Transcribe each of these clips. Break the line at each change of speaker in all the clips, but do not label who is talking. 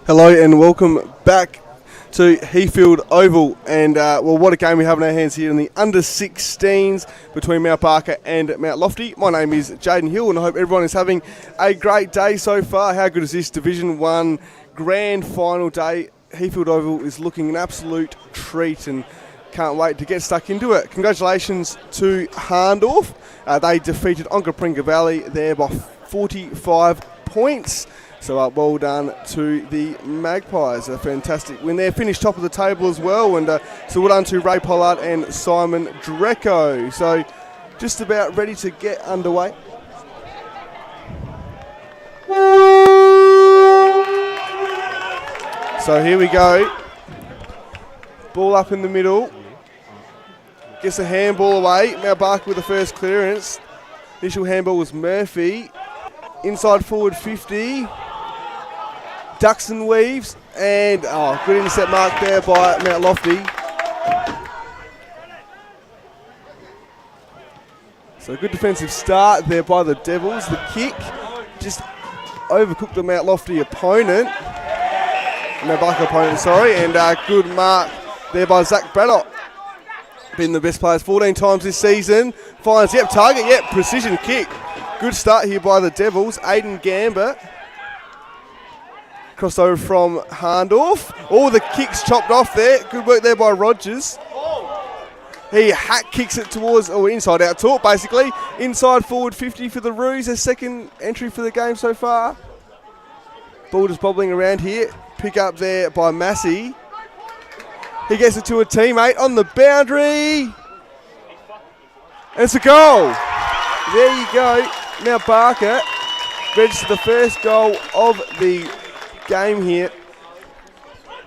Hello and welcome back to Heathfield Oval, and what a game we have in our hands here in the under-16s between Mount Barker and Mount Lofty. My name is Jaden Hill and I hope everyone is having a great day so far. How good is this Division 1 grand final day? Heathfield Oval is looking an absolute treat and can't wait to get stuck into it. Congratulations to Harndorf. They defeated Onkaparinga Valley there by 45 points. So well done to the Magpies. A fantastic win there. Finished top of the table as well. And so well done to Ray Pollard and Simon Dreco. So just about ready to get underway. So here we go. Ball up in the middle. Gets a handball away. Mount Barker with the first clearance. Initial handball was Murphy. Inside forward 50. Ducks and weaves, and good intercept mark there by Mount Lofty. So a good defensive start there by the Devils. The kick just overcooked the Mount Lofty opponent. Mount Barker opponent, sorry, and good mark there by Zach Braddock. Been the best players 14 times this season. Finds, target, precision kick. Good start here by the Devils. Aiden Gambit. Crossed over from Harndorf. All the kicks chopped off there. Good work there by Rogers. He hack kicks it towards, inside out talk basically. Inside forward 50 for the Roos. Their second entry for the game so far. Ball just bobbling around here. Pick up there by Massie. He gets it to a teammate on the boundary. And it's a goal. There you go. Now Barker registers the first goal of the game here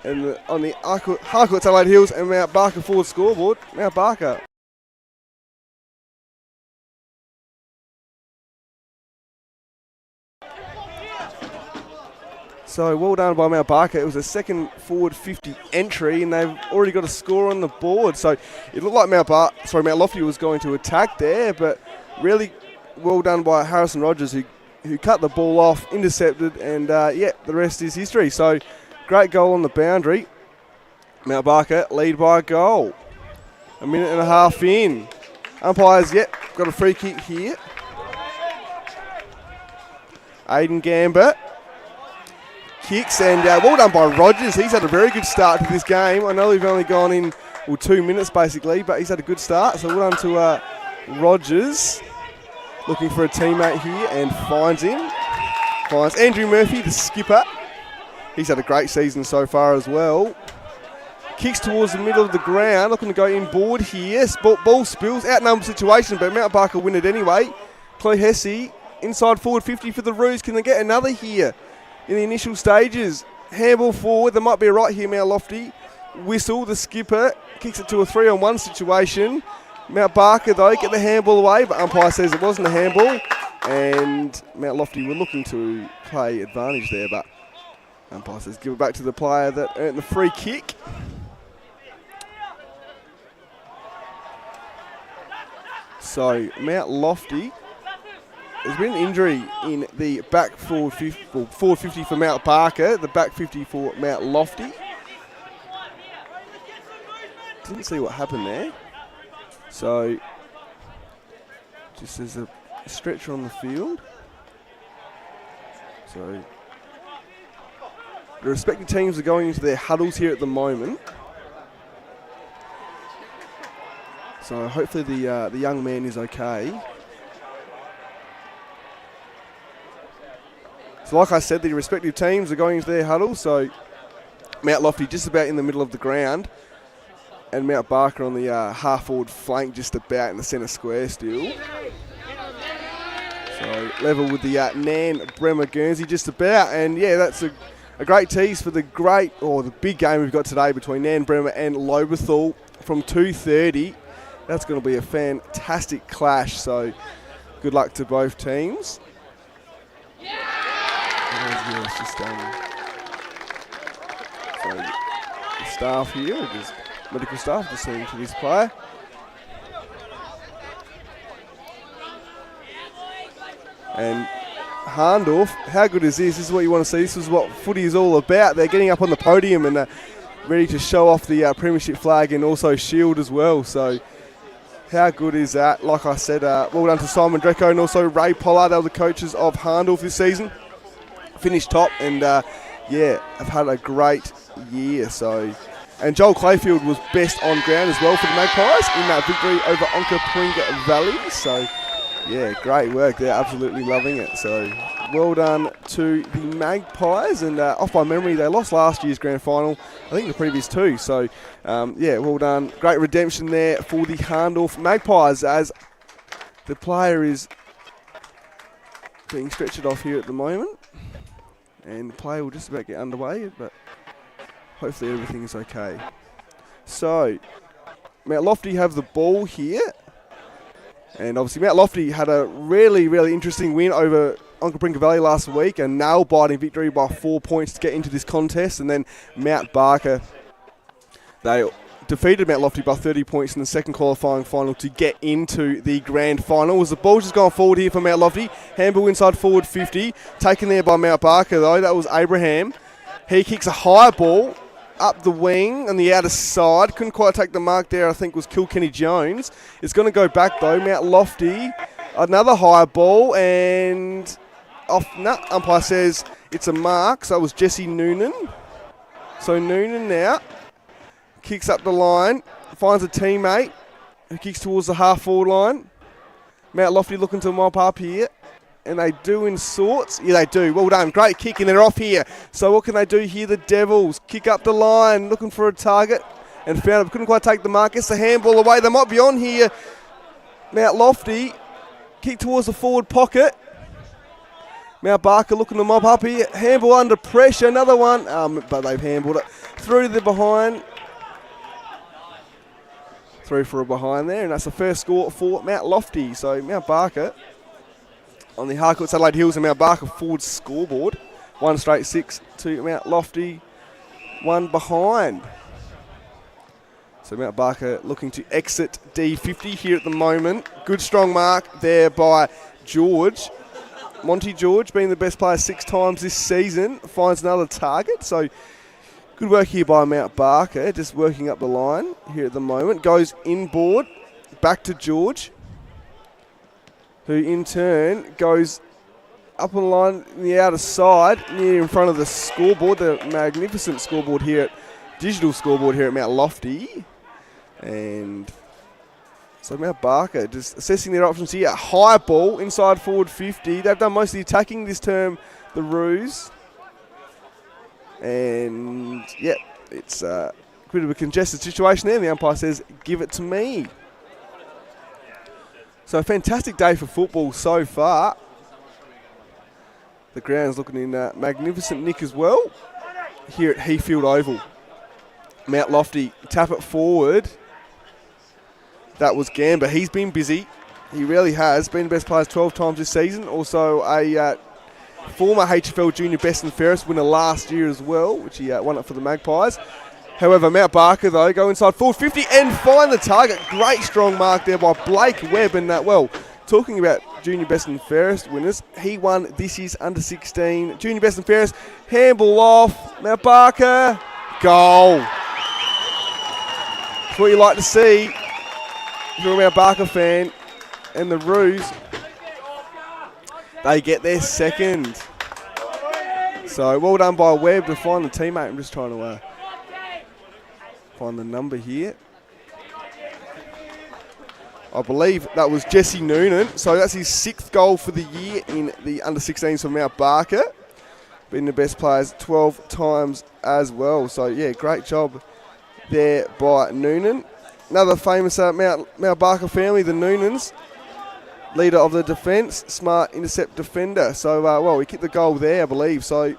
and on the Harcourt Adelaide Hills and Mount Barker forward scoreboard. Mount Barker. So well done by Mount Barker. It was a second forward 50 entry and they've already got a score on the board. So it looked like Mount Lofty was going to attack there, but really well done by Harrison Rogers who cut the ball off, intercepted, and the rest is history. So great goal on the boundary. Mount Barker lead by a goal. A minute and a half in. Umpires, got a free kick here. Aiden Gambit kicks, and well done by Rogers. He's had a very good start to this game. I know we've only gone in 2 minutes basically, but he's had a good start. So well done to Rogers. Looking for a teammate here and finds him. Finds Andrew Murphy, the skipper. He's had a great season so far as well. Kicks towards the middle of the ground, looking to go inboard here. Ball spills, outnumbered situation, but Mount Barker win it anyway. Chloe Hesse, inside forward 50 for the Roos. Can they get another here in the initial stages? Handball forward, there might be a right here, Mount Lofty. Whistle, the skipper, kicks it to a 3-on-1 situation. Mount Barker, though, get the handball away, but umpire says it wasn't a handball. And Mount Lofty were looking to play advantage there, but umpire says give it back to the player that earned the free kick. So Mount Lofty, there's been an injury in the back forward 50 for Mount Barker, the back 50 for Mount Lofty. Didn't see what happened there. So, just there's a stretcher on the field. So, the respective teams are going into their huddles here at the moment. So, hopefully the young man is okay. So, like I said, the respective teams are going into their huddles. So, Mount Lofty just about in the middle of the ground. And Mount Barker on the half-forward flank just about in the centre square still. So level with the Nairne-Bremer Guernsey just about. And that's a great tease for the big game we've got today between Nairne-Bremer and Lobethal from 2:30. That's going to be a fantastic clash. So good luck to both teams. So the staff here just medical staff just seeing to this player. And Harndorf. How good is this? This is what you want to see. This is what footy is all about. They're getting up on the podium and ready to show off the premiership flag and also shield as well. So how good is that? Like I said, well done to Simon Dreco and also Ray Pollard. They were the coaches of Harndorf this season. Finished top and yeah, have had a great year. So, and Joel Clayfield was best on ground as well for the Magpies in that victory over Onkaparinga Valley. So yeah, great work. They're absolutely loving it. So well done to the Magpies. And off by memory, they lost last year's grand final. I think the previous two. So yeah, well done. Great redemption there for the Harndorf Magpies as the player is being stretched off here at the moment. And the play will just about get underway, but hopefully everything is okay. So Mount Lofty have the ball here. And obviously Mount Lofty had a really, really interesting win over Onkaparinga Valley last week, a nail-biting victory by 4 points to get into this contest. And then Mount Barker, they defeated Mount Lofty by 30 points in the second qualifying final to get into the grand final. As the ball just gone forward here for Mount Lofty. Handball inside forward 50. Taken there by Mount Barker though. That was Abraham. He kicks a high ball up the wing on the outer side. Couldn't quite take the mark there, I think was Kilkenny Jones. It's going to go back though. Mount Lofty, another high ball and off. Umpire says it's a mark. So it was Jesse Noonan. So Noonan now kicks up the line, finds a teammate who kicks towards the half-forward line. Mount Lofty looking to mop up here. And they do in sorts. Yeah, they do. Well done. Great kick, and they're off here. So what can they do here? The Devils kick up the line, looking for a target. And found it. Couldn't quite take the mark. Gets the handball away. They might be on here. Mount Lofty kick towards the forward pocket. Mount Barker looking to mop up here. Handball under pressure. Another one. But they've handballed it through to the behind. Through for a behind there, and that's the first score for Mount Lofty. So Mount Barker on the Harcourts Adelaide Hills and Mount Barker forward scoreboard. 1 straight 6 to Mount Lofty, 1 behind. So Mount Barker looking to exit D50 here at the moment. Good strong mark there by George. Monty George being the best player 6 times this season. Finds another target. So good work here by Mount Barker, just working up the line here at the moment. Goes inboard, back to George, who in turn goes up on the line on the outer side, near in front of the scoreboard, the magnificent scoreboard here, digital scoreboard here at Mount Lofty. And so Mount Barker just assessing their options here. High ball inside forward 50. They've done most of the attacking this term, the Roos. And, yeah, it's a bit of a congested situation there. The umpire says, give it to me. So a fantastic day for football so far. The ground's looking in magnificent nick as well here at Heathfield Oval. Mount Lofty tap it forward. That was Gamba. He's been busy. He really has. Been the best player 12 times this season. Also a former HFL Junior Best and Fairest winner last year as well, which he won it for the Magpies. However, Mount Barker, though, go inside forward 50 and find the target. Great strong mark there by Blake Webb. And, well, talking about Junior Best and Fairest winners, he won this year's under-16 Junior Best and Fairest. Handball off. Mount Barker. Goal. That's what you like to see if you're a Mount Barker fan. And the Roos, they get their second. So well done by Webb to find the teammate. I'm just trying to find the number here. I believe that was Jesse Noonan. So that's his 6th goal for the year in the under-16s for Mount Barker. Been the best players 12 times as well. So yeah, great job there by Noonan. Another famous Mount Barker family, the Noonans. Leader of the defence, smart intercept defender. So, well, we kicked the goal there, I believe. So,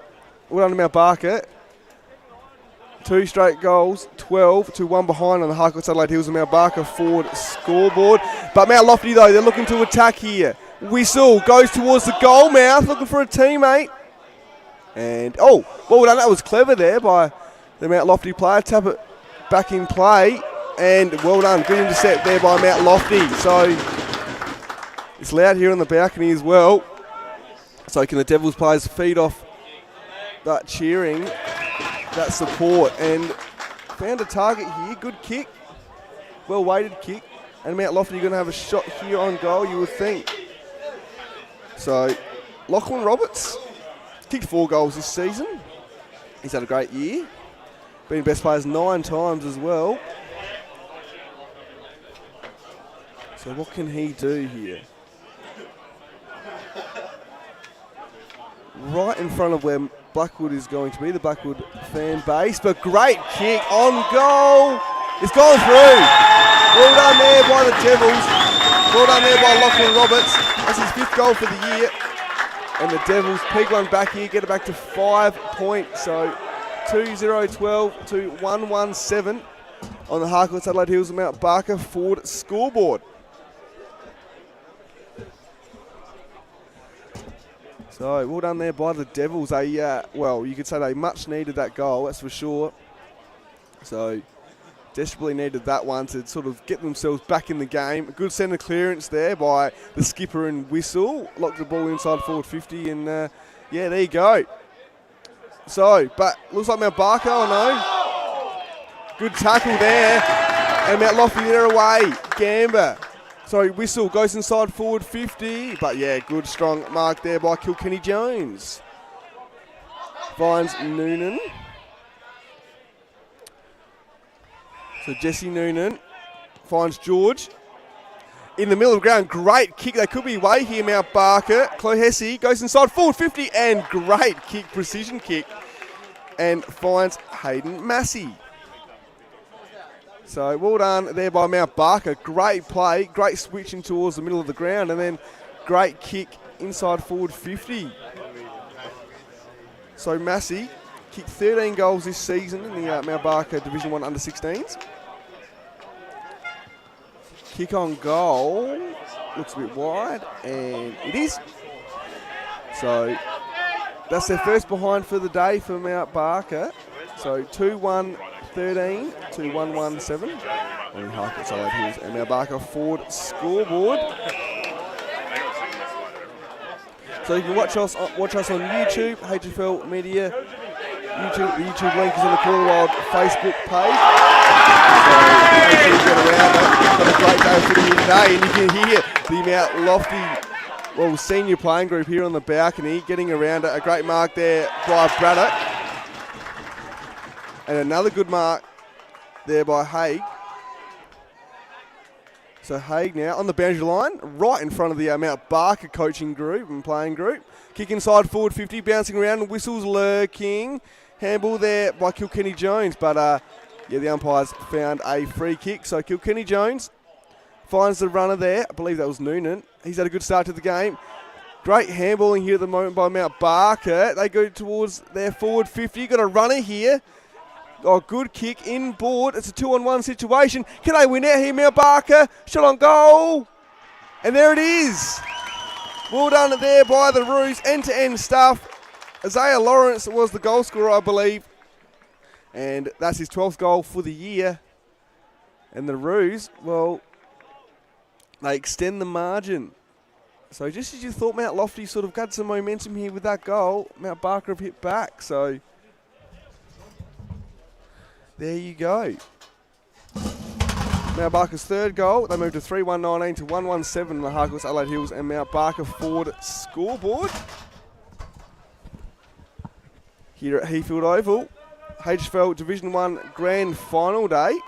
well done to Mount Barker. 2 straight goals, 12 to 1 behind on the Harcourts Adelaide Hills and Mount Barker forward scoreboard. But Mount Lofty, though, they're looking to attack here. Whistle goes towards the goal mouth, looking for a teammate. And, oh, well done. That was clever there by the Mount Lofty player. Tap it back in play. And well done. Good intercept there by Mount Lofty. So, it's loud here on the balcony as well. So can the Devils players feed off that cheering, that support, and found a target here. Good kick, well-weighted kick. And Mount Lofty going to have a shot here on goal, you would think. So Lachlan Roberts kicked 4 goals this season. He's had a great year. Been best players 9 times as well. So what can he do here? Right in front of where Blackwood is going to be, the Blackwood fan base. But great kick on goal. It's gone through. Well done there by the Devils. Well done there by Lachlan Roberts. That's his 5th goal for the year. And the Devils peg one back here, get it back to 5 points. So 2-0-12 to 1-1-7 on the Harcourts Adelaide Hills and Mount Barker Ford scoreboard. So well done there by the Devils. Well, you could say they much needed that goal, that's for sure. So desperately needed that one to sort of get themselves back in the game. A good centre clearance there by the skipper and whistle. Locked the ball inside forward 50 and yeah, there you go. So, but looks like Mount Barker, Good tackle there. And Mount Lofty there away. Whistle goes inside forward 50. But yeah, good strong mark there by Kilkenny Jones. Finds Noonan. So Jesse Noonan finds George. In the middle of the ground, great kick. They could be away here, Mount Barker. Chloe Hesse goes inside forward 50 and great kick, precision kick. And finds Hayden Massie. So well done there by Mount Barker. Great play, great switching towards the middle of the ground, and then great kick inside forward 50. So Massie kicked 13 goals this season in the Mount Barker Division 1 under-16s. Kick on goal, looks a bit wide, and it is. So that's their first behind for the day for Mount Barker. So 2-1-13 to 1-1-7 on Harcourts Adelaide Hills and Mount Barker Ford scoreboard. So you can watch us on YouTube, HFL Media. The YouTube link is on the Corner Wild Facebook page. So make sure you get around it. Got a great day of footy here today, and you can hear the Mount Lofty, senior playing group here on the balcony getting around it. A great mark there by Braddock. And another good mark there by Haig. So Haig now on the boundary line, right in front of the Mount Barker coaching group and playing group. Kick inside forward 50, bouncing around, whistles lurking. Handball there by Kilkenny Jones, but yeah, the umpires found a free kick. So Kilkenny Jones finds the runner there. I believe that was Noonan. He's had a good start to the game. Great handballing here at the moment by Mount Barker. They go towards their forward 50. Got a runner here. Oh, good kick inboard. It's a 2-on-1 situation. Can they win out here, Mount Barker? Shot on goal. And there it is. Well done there by the Roos. End-to-end stuff. Isaiah Lawrence was the goal scorer, I believe. And that's his 12th goal for the year. And the Roos, well, they extend the margin. So just as you thought Mount Lofty sort of got some momentum here with that goal, Mount Barker have hit back. So there you go. Mount Barker's 3rd goal. They moved to 3-1-19 to 1-1-7 in the Harcourts Adelaide Hills and Mount Barker Ford scoreboard. Here at Heathfield Oval, HFL Division 1 Grand Final Day.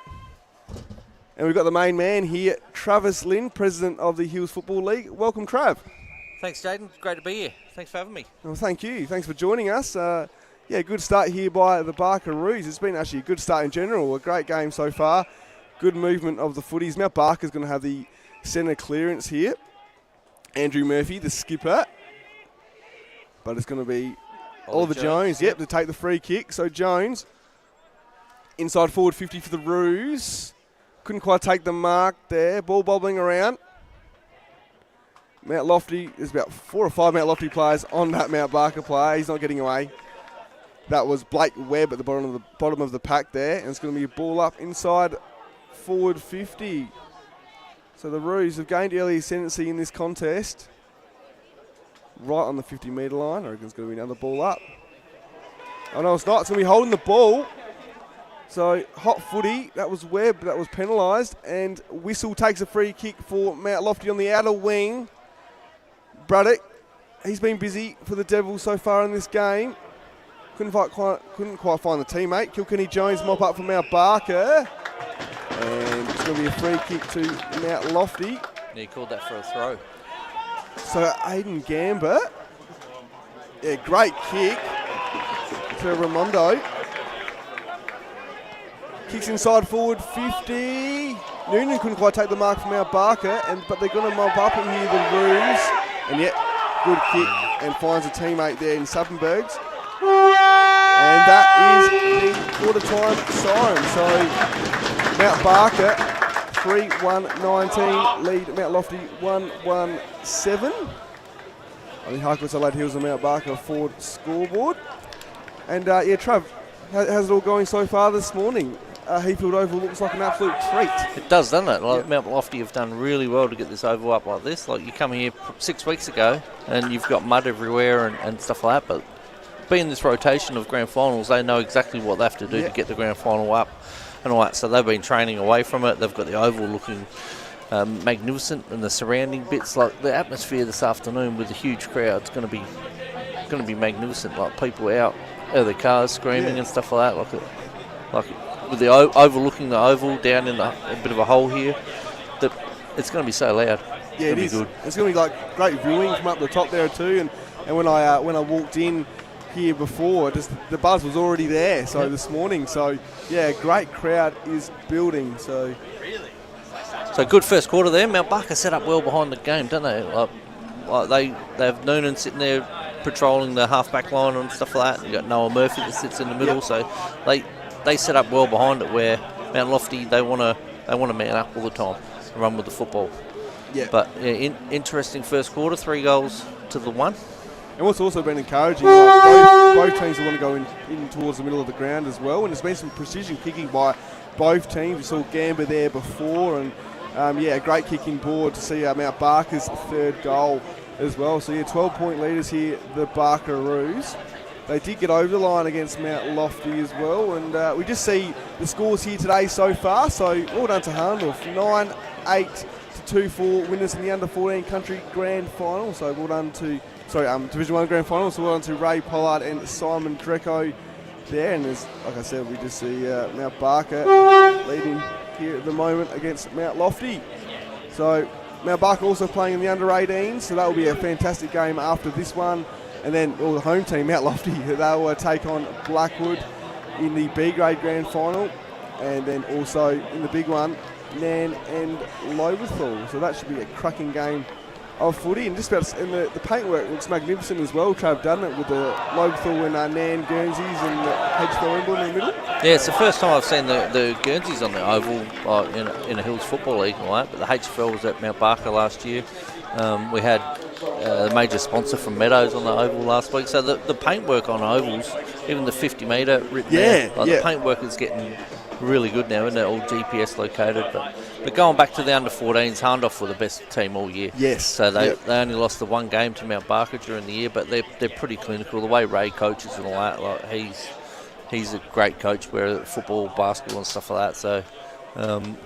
And we've got the main man here, Travis Lynn, President of the Hills Football League. Welcome, Trav.
Thanks, Jaden. Great to be here. Thanks for having me.
Well, thank you. Thanks for joining us. Yeah, good start here by the Barker Roos. It's been actually a good start in general. A great game so far. Good movement of the footies. Mount Barker's going to have the centre clearance here. Andrew Murphy, the skipper. But it's going to be Oliver Jones, yep, to take the free kick. So Jones, inside forward 50 for the Roos. Couldn't quite take the mark there. Ball bobbling around. Mount Lofty, there's about 4 or 5 Mount Lofty players on that Mount Barker player. He's not getting away. That was Blake Webb at the bottom of the pack there. And it's going to be a ball up inside forward 50. So the Roos have gained early ascendancy in this contest. right on the 50-metre line. I reckon it's going to be another ball up. Oh, no, it's not. It's going to be holding the ball. So, hot footy. That was Webb. That was penalised. And Whistle takes a free kick for Mount Lofty on the outer wing. Braddock, he's been busy for the Devils so far in this game. Couldn't quite find the teammate. Kilkenny Jones mop up for Mount Barker. And it's going to be a free kick to Mount Lofty.
Yeah, he called that for a throw.
So Aiden Gamba. Yeah, great kick to Raimondo. Kicks inside forward 50. Noonan couldn't quite take the mark from Mount Barker, but they're going to mob up in here, the Roos. And yet, good kick and finds a teammate there in Suppenbergs. And that is the quarter-time siren. So Mount Barker 3-1-19, lead Mount Lofty 1-1-7. I think Harcourt's Adelaide Hills and Mount Barker forward scoreboard. And yeah, Trav, how's it all going so far this morning? Heathfield Oval looks like an absolute treat.
It does, doesn't it? Like Mount Lofty have done really well to get this oval up like this. Like you come here 6 weeks ago and you've got mud everywhere and stuff like that, but being this rotation of grand finals, they know exactly what they have to do to get the grand final up and all that. So they've been training away from it. They've got the oval looking magnificent, and the surrounding bits, like the atmosphere this afternoon with the huge crowd, it's going to be magnificent. Like people out of their cars screaming and stuff like that. Like with the overlooking the oval down in a bit of a hole here, that it's going to be so loud.
Yeah, it is. Good. It's going to be like great viewing from up the top there too. And when I walked in here before, just the buzz was already there. So this morning, so yeah, great crowd is building. So
good first quarter there. Mount Barker set up well behind the game, don't they? Like they have Noonan sitting there patrolling the half-back line and stuff like that. You got Noah Murphy that sits in the middle. So they set up well behind it. Where Mount Lofty, they want to man up all the time, run with the football.
Yeah.
But yeah, interesting first quarter, 3 goals to the 1.
And what's also been encouraging, both teams want to go in towards the middle of the ground as well. And there's been some precision kicking by both teams. We saw Gamba there before, and a great kicking board to see Mount Barker's 3rd goal as well. So 12-point leaders here, the Barkeroos. They did get over the line against Mount Lofty as well, and we just see the scores here today so far. So well done to Harndorf, 9-8 to 2-4 winners in the under-14 country grand final. So well done to Division 1 grand final. So well done to Ray Pollard and Simon Dreco there. And as like I said, we just see Mount Barker leading here at the moment against Mount Lofty. So Mount Barker also playing in the under-18s, so that will be a fantastic game after this one. And then the home team, Mount Lofty, they'll take on Blackwood in the B-grade grand final. And then also in the big one, Nairne and Loberthal. So that should be a cracking game of footy. And the paintwork looks magnificent as well, Trav, doesn't it? With the Loberthal and Nairne Guernseys and the HFL emblem in the middle. Yeah,
it's the first time I've seen the Guernseys on the oval in a Hills Football League and all that. But the HFL was at Mount Barker last year. We had a major sponsor from Meadows on the oval last week. So the paintwork on ovals, even the 50-metre written there, the paintwork is getting really good now, isn't it? All GPS located. But going back to the under-14s, Harndorf were the best team all year.
Yes.
So they only lost the 1 game to Mount Barker during the year, but they're pretty clinical. The way Ray coaches and all that, like he's a great coach, where football, basketball and stuff like that. So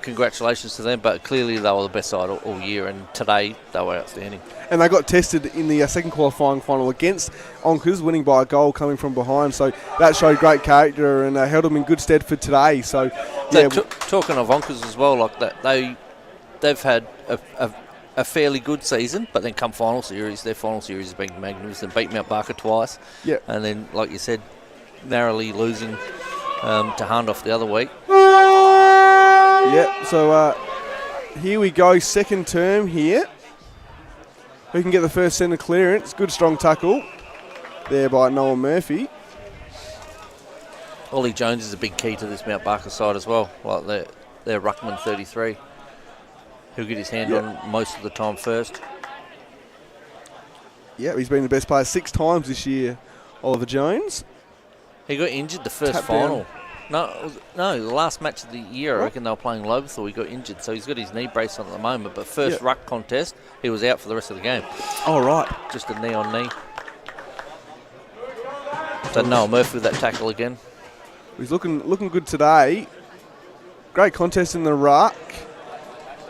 congratulations to them, but clearly they were the best side all year, and today they were outstanding.
And they got tested in the second qualifying final against Onkers, winning by a goal coming from behind. So that showed great character and held them in good stead for today. So yeah.
Talking of Onkers as well, like that, they've had a fairly good season, but then come final series, their final series has been magnificent. Beat Mount Barker twice, and then like you said, narrowly losing to Harndorf the other week.
So here we go, second term here. Who can get the first centre clearance? Good strong tackle there by Noah Murphy.
Ollie Jones is a big key to this Mount Barker side as well. Like they're Ruckman 33. He'll get his hand on most of the time first.
Yeah, he's been the best player 6 times this year, Oliver Jones.
He got injured the first final. No, the last match of the year, I reckon they were playing Lobethal. He got injured, so he's got his knee brace on at the moment. But first ruck contest, he was out for the rest of the game.
Oh, right.
Just a knee on knee. So Noah Murphy with that tackle again.
He's looking good today. Great contest in the ruck.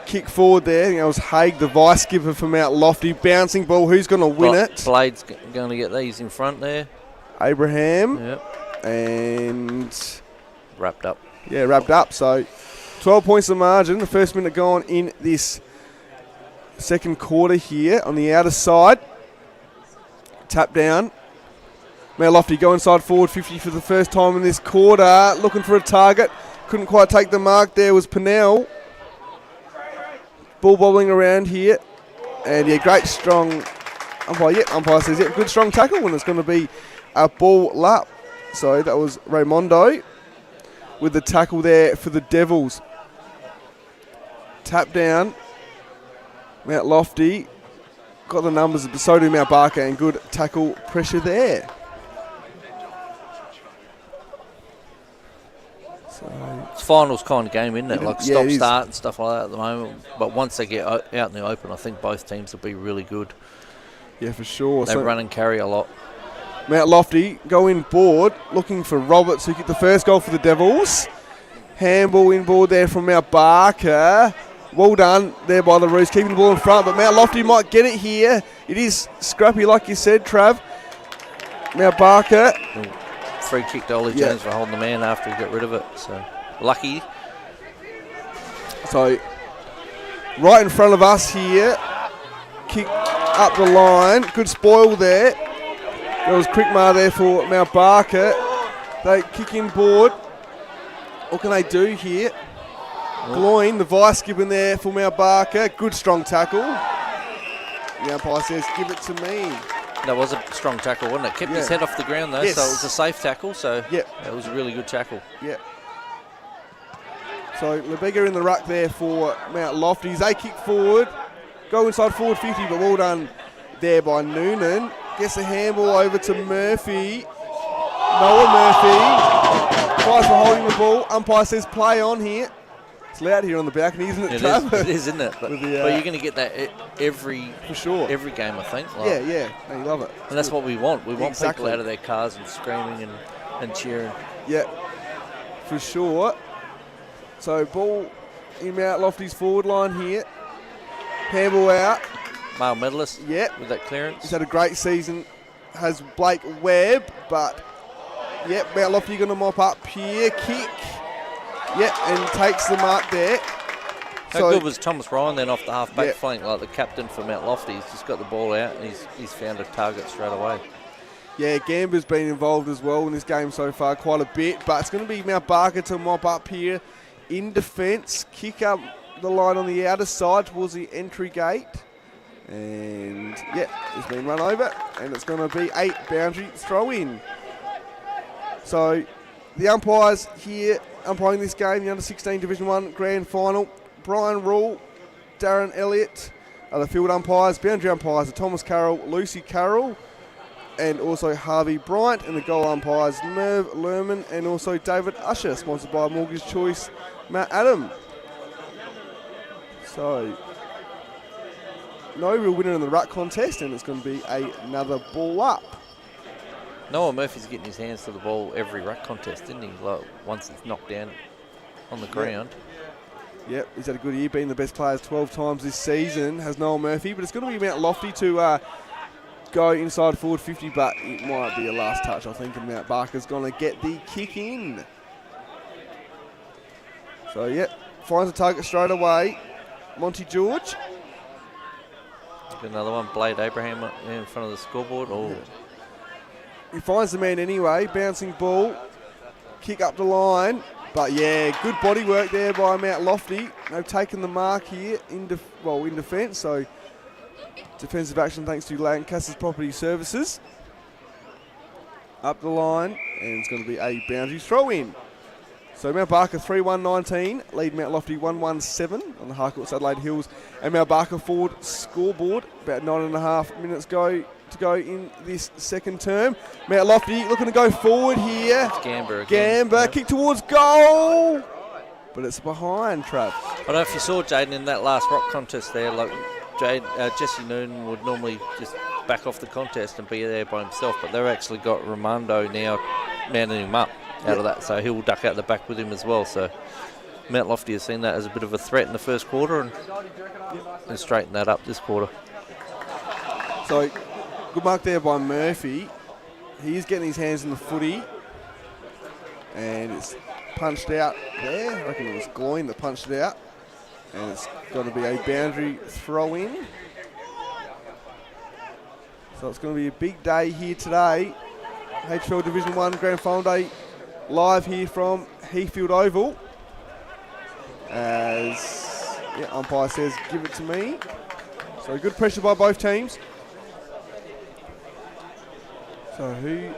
Kick forward there. I think that was Haig, the vice skipper from Mount Lofty. Bouncing ball. Who's going to win it?
Blade's going to get these in front there.
Abraham.
Yep.
And
wrapped up.
Yeah, wrapped up. So 12 points the margin. The first minute gone in this second quarter here on the outer side. Tap down. Mount Lofty go inside forward 50 for the first time in this quarter. Looking for a target. Couldn't quite take the mark. There was Pennell. Ball bobbling around here. And yeah, great strong umpire. Yeah, umpire says, yeah, good strong tackle when it's going to be a ball up. So that was Raimondo with the tackle there for the Devils. Tap down. Mount Lofty got the numbers, but so do Mount Barker, and good tackle pressure there. So
it's finals kind of game, isn't it? Like
yeah,
start and stuff like that at the moment. But once they get out in the open, I think both teams will be really good.
Yeah, for sure.
They run and carry a lot.
Mount Lofty go in board, looking for Roberts, who get the first goal for the Devils. Handball in board there from Mount Barker. Well done there by the Roos, keeping the ball in front, but Mount Lofty might get it here. It is Scrappy, like you said, Trav. Mount Barker.
Free kick to Ollie Jones for holding the man after he got rid of it. So lucky.
So right in front of us here. Kick up the line. Good spoil there. There was Crickmar there for Mount Barker. They kick in board. What can they do here? Gloin, the vice skipper there for Mount Barker. Good strong tackle. The umpire says, give it to me.
That was a strong tackle, wasn't it? Kept his head off the ground though, so it was a safe tackle. So it was a really good tackle.
Yeah. So Lebega in the ruck there for Mount Lofty. They kick forward, go inside forward 50, but well done there by Noonan. Gets the handball over to Murphy. Noah Murphy tries for holding the ball. Umpire says play on here. It's loud here on the balcony, isn't it, Trav?
It is, isn't it? But you're going to get that every game, I think.
Like, yeah. No, you love it.
And that's what we want. We want people out of their cars and screaming and cheering.
Yeah, for sure. So ball in Mount Lofty's forward line here. Handball out.
Male medalist
with
that clearance.
He's had a great season. Has Blake Webb, but Mount Lofty going to mop up here. Kick. And takes the mark there.
How good was Thomas Ryan then off the half-back flank, like the captain for Mount Lofty? He's just got the ball out and he's found a target straight away.
Yeah, Gamba's been involved as well in this game so far, quite a bit. But it's going to be Mount Barker to mop up here in defence. Kick up the line on the outer side towards the entry gate. And, it's been run over. And it's going to be 8 boundary throw-in. So the umpires here umpiring this game, the Under-16 Division 1 Grand Final. Brian Rule, Darren Elliott are the field umpires. Boundary umpires are Thomas Carroll, Lucy Carroll, and also Harvey Bryant. And the goal umpires, Merv Lerman and also David Usher, sponsored by Mortgage Choice, Matt Adam. So, no real winner in the ruck contest, and it's going to be another ball up.
Noah Murphy's getting his hands to the ball every ruck contest, isn't he? Like, once it's knocked down on the ground.
Yep, he's had a good year, being the best players 12 times this season, has Noah Murphy. But it's going to be Mount Lofty to go inside forward 50, but it might be a last touch, I think, and Mount Barker's going to get the kick in. So, finds a target straight away. Monty George.
Another one, Blade Abraham in front of the scoreboard. Oh.
He finds the man anyway, bouncing ball, kick up the line. But good body work there by Mount Lofty. They've taken the mark here in defence. So defensive action thanks to Lancaster's Property Services. Up the line, and it's going to be a boundary throw in. So Mount Barker 3-1-19, lead Mount Lofty 1-1-7 on the Harcourts Adelaide Hills. And Mount Barker forward scoreboard, about 9.5 minutes go to go in this second term. Mount Lofty looking to go forward here.
Gamber again.
Gamber, kick towards goal. But it's behind, Trav.
I don't know if you saw Jaden in that last rock contest there. Like Jesse Noonan would normally just back off the contest and be there by himself, but they've actually got Ramondo now mounting him up out of that, so he'll duck out the back with him as well. So Mount Lofty has seen that as a bit of a threat in the first quarter and straightened that up this quarter.
So good mark there by Murphy. He's getting his hands in the footy, and it's punched out there. I reckon it was Gloin that punched it out, and it's going to be a boundary throw in. So it's going to be a big day here today. HFL Division 1 Grand Final Day live here from Heathfield Oval. As umpire says, give it to me. So good pressure by both teams. So who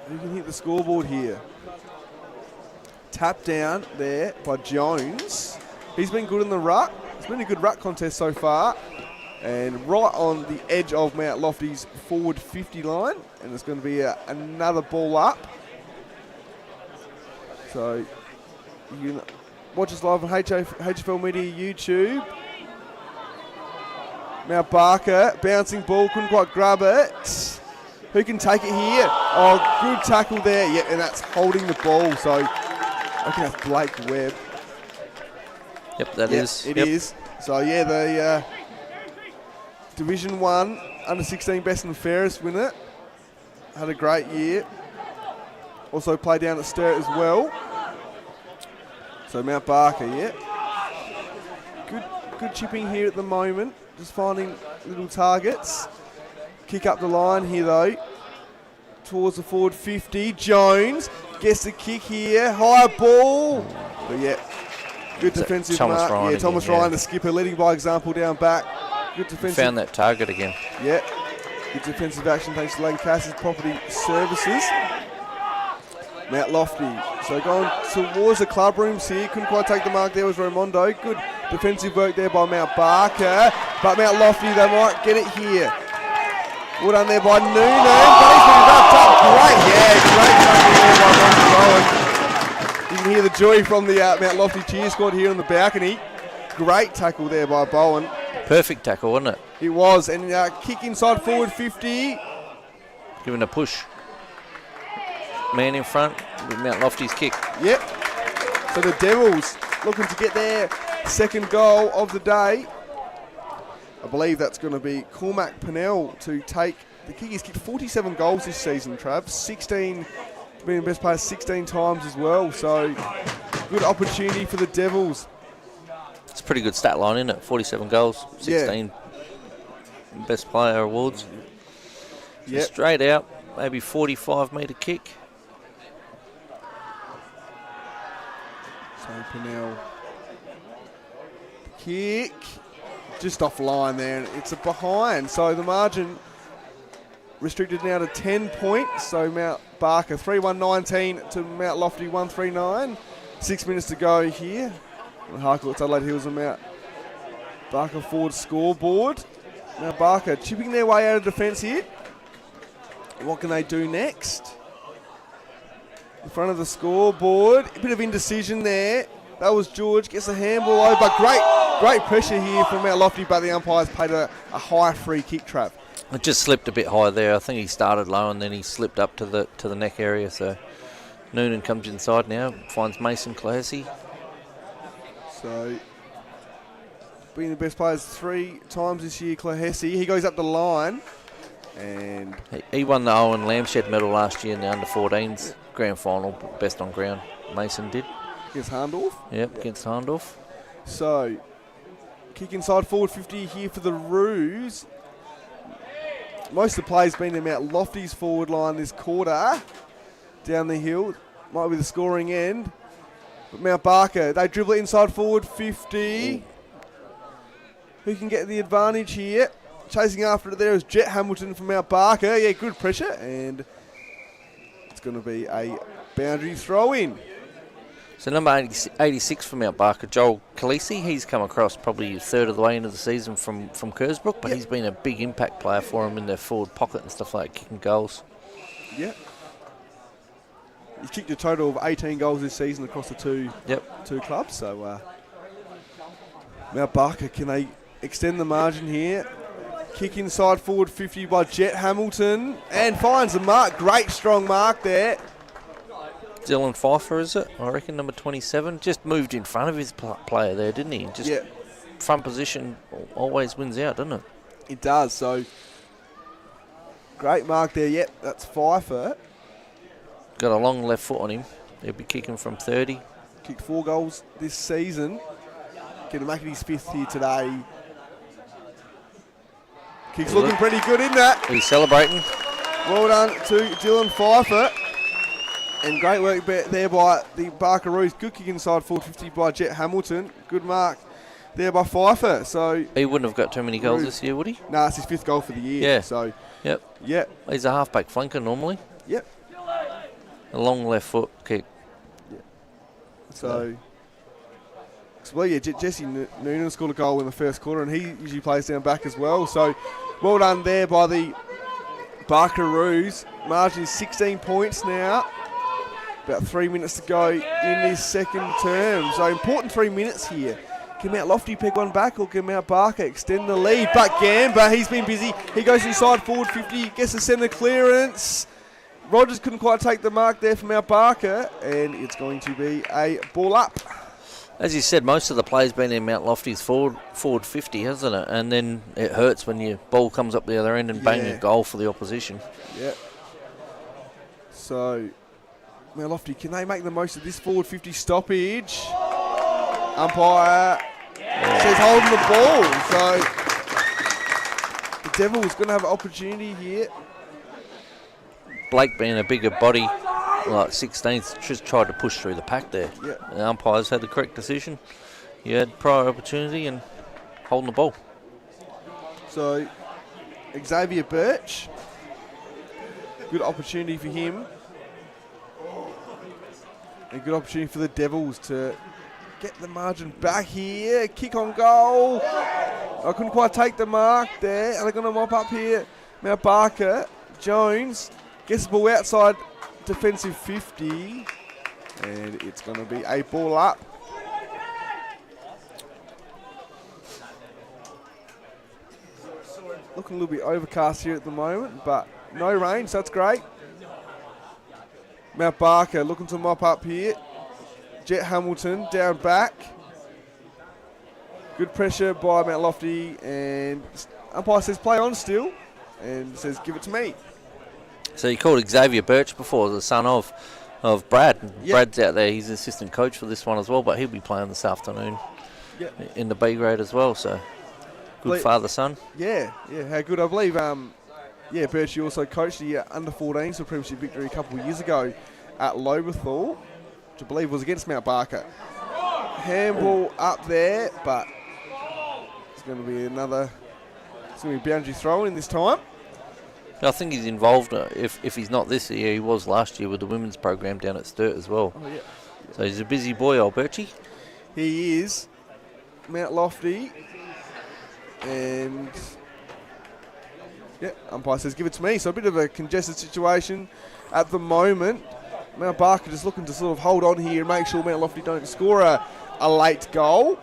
can hit the scoreboard here? Tap down there by Jones. He's been good in the ruck. It's been a good ruck contest so far. And right on the edge of Mount Lofty's forward 50 line. And it's going to be another ball up. So you can watch us live on HFL Media YouTube. Now Barker, bouncing ball, couldn't quite grab it. Who can take it here? Oh, good tackle there. Yeah, and that's holding the ball. So I think that's Blake Webb.
Yep, that is.
It is. So yeah, the Division 1 under 16 best and fairest winner. Had a great year. Also played down at Sturt as well. So Mount Barker, yeah. Good chipping here at the moment. Just finding little targets. Kick up the line here though. Towards the forward 50. Jones gets the kick here. High ball. But yeah, good defensive mark.
Ryan
Thomas
again,
Ryan, the skipper, leading by example down back. Good defensive.
Found that target again.
Yeah. Good defensive action thanks to Lancaster's Property Services. Mount Lofty. So going towards the club rooms here. Couldn't quite take the mark there was Raimondo. Good defensive work there by Mount Barker. But Mount Lofty, they might get it here. Well done there by Noonan. But he's been wrapped up. Great. Great tackle there by Monty Bowen. You can hear the joy from the Mount Lofty cheer squad here on the balcony. Great tackle there by Bowen.
Perfect tackle, wasn't it?
It was. And kick inside forward 50.
Giving a push. Man in front with Mount Lofty's kick.
Yep. So the Devils looking to get their second goal of the day. I believe that's going to be Cormac Pennell to take the kick. He's kicked 47 goals this season, Trav. 16, been the best player 16 times as well. So good opportunity for the Devils.
It's a pretty good stat line, isn't it? 47 goals, 16 best player awards. So straight out, maybe 45-metre kick.
So Pennell, kick, just offline there, and it's a behind. So the margin restricted now to 10 points. So Mount Barker 3-1-19 to Mount Lofty 1-3-9. 6 minutes to go here. Harcourt's Adelaide Hills and Mount Barker forward scoreboard. Now Barker chipping their way out of defence here. What can they do next? In front of the scoreboard, a bit of indecision there. That was George, gets a handball over. Great pressure here from Mount Lofty, but the umpires paid a high free kick trap.
It just slipped a bit high there. I think he started low and then he slipped up to the neck area. So Noonan comes inside now, finds Mason Classy.
So being the best players 3 times this year, Clahessy. He goes up the line. And
he won the Owen Lambshed medal last year in the under-14s grand final, best on ground. Mason did.
Against Harndorf?
Yep, against Harndorf.
So, kick inside forward 50 here for the Roos. Most of the plays been in Mount Lofty's forward line this quarter. Down the hill. Might be the scoring end. But Mount Barker, they dribble it inside forward 50. Ooh. Who can get the advantage here? Chasing after it there is Jet Hamilton from Mount Barker. Yeah, good pressure. And it's going to be a boundary throw in.
So number 86 from Mount Barker, Joel Khaleesi, he's come across probably a third of the way into the season from Kersbrook, but he's been a big impact player for him in their forward pocket and stuff like kicking goals.
Yeah. He's kicked a total of 18 goals this season across the two clubs. So Mount Barker, can they extend the margin here? Kick inside forward 50 by Jet Hamilton and finds the mark. Great strong mark there.
Dylan Pfeiffer, is it? I reckon number 27. Just moved in front of his player there, didn't he? Just front position always wins out, doesn't it?
It does. So great mark there. Yep, that's Pfeiffer.
Got a long left foot on him. He'll be kicking from 30.
Kicked 4 goals this season. Going to make it his 5th here today. Kick's looking pretty good in that.
He's celebrating.
Well done to Dylan Pfeiffer. And great work there by the Barkaroos. Good kick inside 450 by Jet Hamilton. Good mark there by Pfeiffer. So
he wouldn't have got too many goals this year, would he?
No, it's his 5th goal for the year.
Yeah.
So
Yep. He's a halfback flanker normally.
Yep.
A long left foot kick.
Yep. So Jesse Noonan scored a goal in the first quarter, and he usually plays down back as well. So well done there by the Barkaroos. Margin is 16 points now. About 3 minutes to go in this second term. So important 3 minutes here. Can Mount Lofty pick one back, or can Mount Barker extend the lead? But Gamba, he's been busy. He goes inside forward 50, gets the centre clearance. Rogers couldn't quite take the mark there from Mount Barker, and it's going to be a ball up.
As you said, most of the play's been in Mount Lofty's forward 50, hasn't it? And then it hurts when your ball comes up the other end and bang a goal for the opposition.
Yeah. So Mount Lofty, can they make the most of this forward 50 stoppage? Umpire says holding the ball. So the Devils going to have an opportunity here.
Blake being a bigger body, like 16th, just tried to push through the pack there.
Yeah.
The umpires had the correct decision. He had prior opportunity and holding the ball.
So Xavier Birch, good opportunity for him. A good opportunity for the Devils to get the margin back here. Kick on goal. I couldn't quite take the mark there. And they're going to mop up here. Mount Barker, Jones gets the ball outside defensive 50. And it's going to be a ball up. Looking a little bit overcast here at the moment, but no rain, so that's great. Mount Barker looking to mop up here. Jet Hamilton down back. Good pressure by Mount Lofty, and umpire says play on still, and says give it to me.
So you called Xavier Birch before, the son of Brad.
Yep.
Brad's out there, he's assistant coach for this one as well, but he'll be playing this afternoon in the B grade as well, so good father-son.
Yeah, how good. I believe Birch also coached the under-14s for Premiership victory a couple of years ago at Loberthal, which I believe was against Mount Barker. Handball up there, but it's going to be boundary throw in this time.
I think he's involved, if he's not this year, he was last year with the women's program down at Sturt as well.
Oh, yeah.
So he's a busy boy, old Birchie.
He is. Mount Lofty. And umpire says give it to me. So a bit of a congested situation at the moment. Mount Barker just looking to sort of hold on here and make sure Mount Lofty don't score a late goal.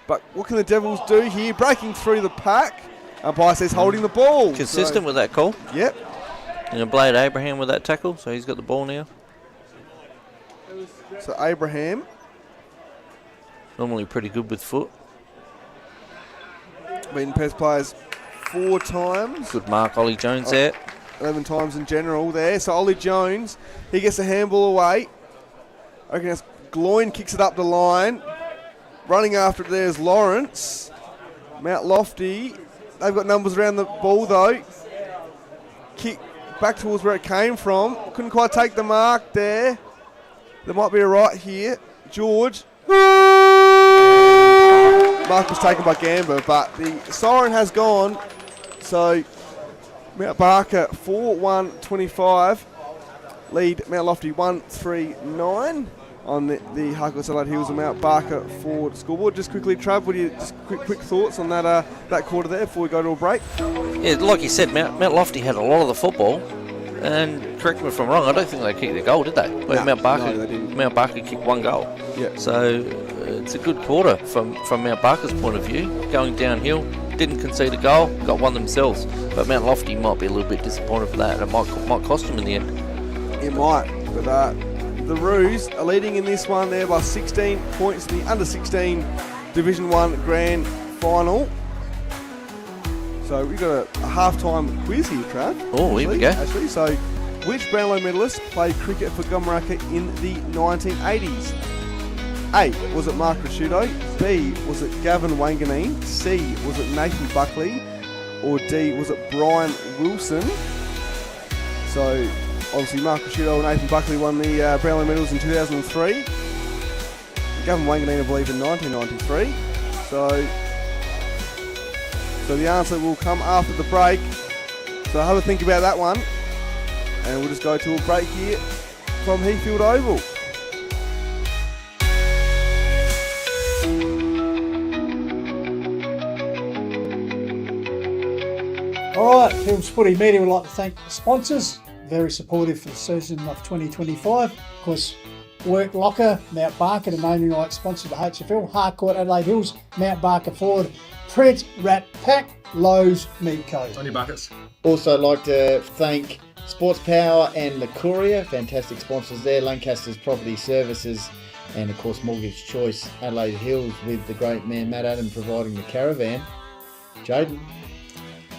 But what can the Devils do here? Breaking through the pack. Umpire says holding the ball.
Consistent with that call.
Yep.
And Blade Abraham with that tackle, so he's got the ball now.
So Abraham.
Normally pretty good with foot.
Beaten Pest players 4 times.
Good mark, Ollie Jones there.
11 times in general there. So Ollie Jones, he gets the handball away. I reckon that's Gloin kicks it up the line. Running after it there's Lawrence. Mount Lofty. They've got numbers around the ball though. Kick back towards where it came from. Couldn't quite take the mark there. There might be a right here. George. Mark was taken by Gamba, but the siren has gone. So Mount Barker 4-1-25. Lead Mount Lofty 1-3-9. on the Harcourt Satellite Hills and Mount Barker Ford scoreboard. Just quickly, Trav, what do you just quick thoughts on that quarter there before we go to a break?
Yeah, like you said, Mount Lofty had a lot of the football, and correct me if I'm wrong, I don't think they kicked the goal, did they?
No,
Mount Barker,
no, they didn't.
Mount Barker kicked one goal.
Yeah.
So it's a good quarter from Mount Barker's point of view. Going downhill, didn't concede a goal, got one themselves. But Mount Lofty might be a little bit disappointed for that. It might cost them in the end.
It might, but the Roos are leading in this one there by 16 points in the under-16 Division 1 Grand Final. So we've got a half-time quiz here, Trav.
Oh, here we go.
Actually, so which Brownlow medalist played cricket for Gummaraka in the 1980s? A, was it Mark Rasciuto? B, was it Gavin Wanganeen? C, was it Nathan Buckley? Or D, was it Brian Wilson? So obviously Mark Rasciuto and Nathan Buckley won the Brownlow medals in 2003. Gavin Wanganeen, I believe, in 1993. So the answer will come after the break. So have a think about that one. And we'll just go to a break here from Heathfield Oval.
All right, Hills Footy Media would like to thank the sponsors. Very supportive for the season of 2025. Of course, Work Locker, Mount Barker, the naming rights sponsor of the HFL, Harcourt, Adelaide Hills, Mount Barker Ford, Print, Rat Pack, Lowe's, Meat Co.
On your buckets.
Also like to thank Sports Power and the Courier, fantastic sponsors there, Lancaster's Property Services, and of course Mortgage Choice, Adelaide Hills, with the great man Matt Adam providing the caravan. Jaden.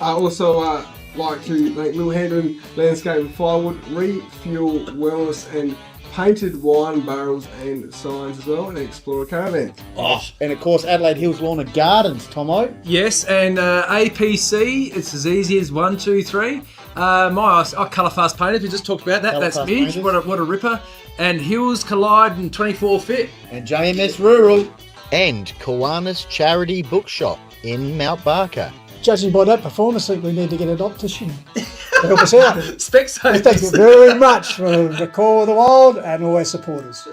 I also like to thank Little Hendon Landscape and Firewood, Refuel Wellness and Painted Wine Barrels and Signs as well, and Explorer Caravan.
Oh, and of course Adelaide Hills Lawn and Gardens, Tomo.
Yes, and APC, it's as easy as 1, 2, 3. My Colour Fast Painters, we just talked about that.
Colour
That's
Fast
Midge,
Painters.
what a ripper. And Hills Collide and 24 Fit.
And JMS Rural.
And Kiwanis Charity Bookshop in Mount Barker.
Judging by that performance, I think we need to get an optician to help us out.
Specsavers.
Thank you very much for the call of the wild and all our supporters.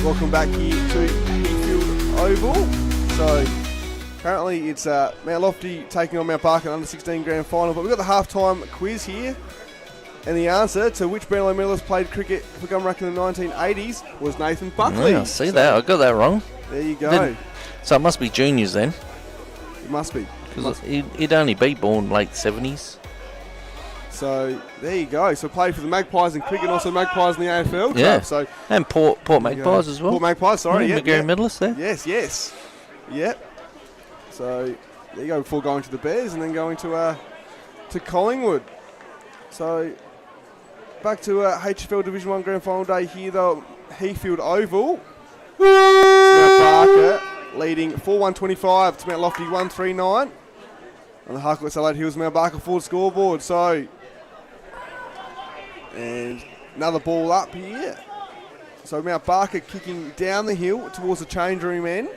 Welcome back here to Heathfield Oval. So currently it's Mount Lofty taking on Mount Barker under 16 grand final, but we've got the half-time quiz here. And the answer to which Brownlow medalist played cricket for Gummaraka in the 1980s was Nathan Buckley.
Yeah, see that? I got that wrong.
There you go.
So it must be juniors then,
It must be.
because he'd only be born late 70s.
So there you go. So played for the Magpies in cricket and also Magpies in the AFL.
Yeah.
So
And Port Magpies as well.
Port Magpies, sorry.
Yeah,
Yeah,
McGarry
yeah.
medalist there.
Yes. Yep. So there you go before going to the Bears and then going to Collingwood. So back to HFL Division 1 Grand Final day here though, Heathfield Oval. Mount Barker leading 4-1-25 to Mount Lofty 1-3-9. On the Harcourt Adelaide Hills Mount Barker Ford scoreboard. So, and another ball up here. So Mount Barker kicking down the hill towards the change room end.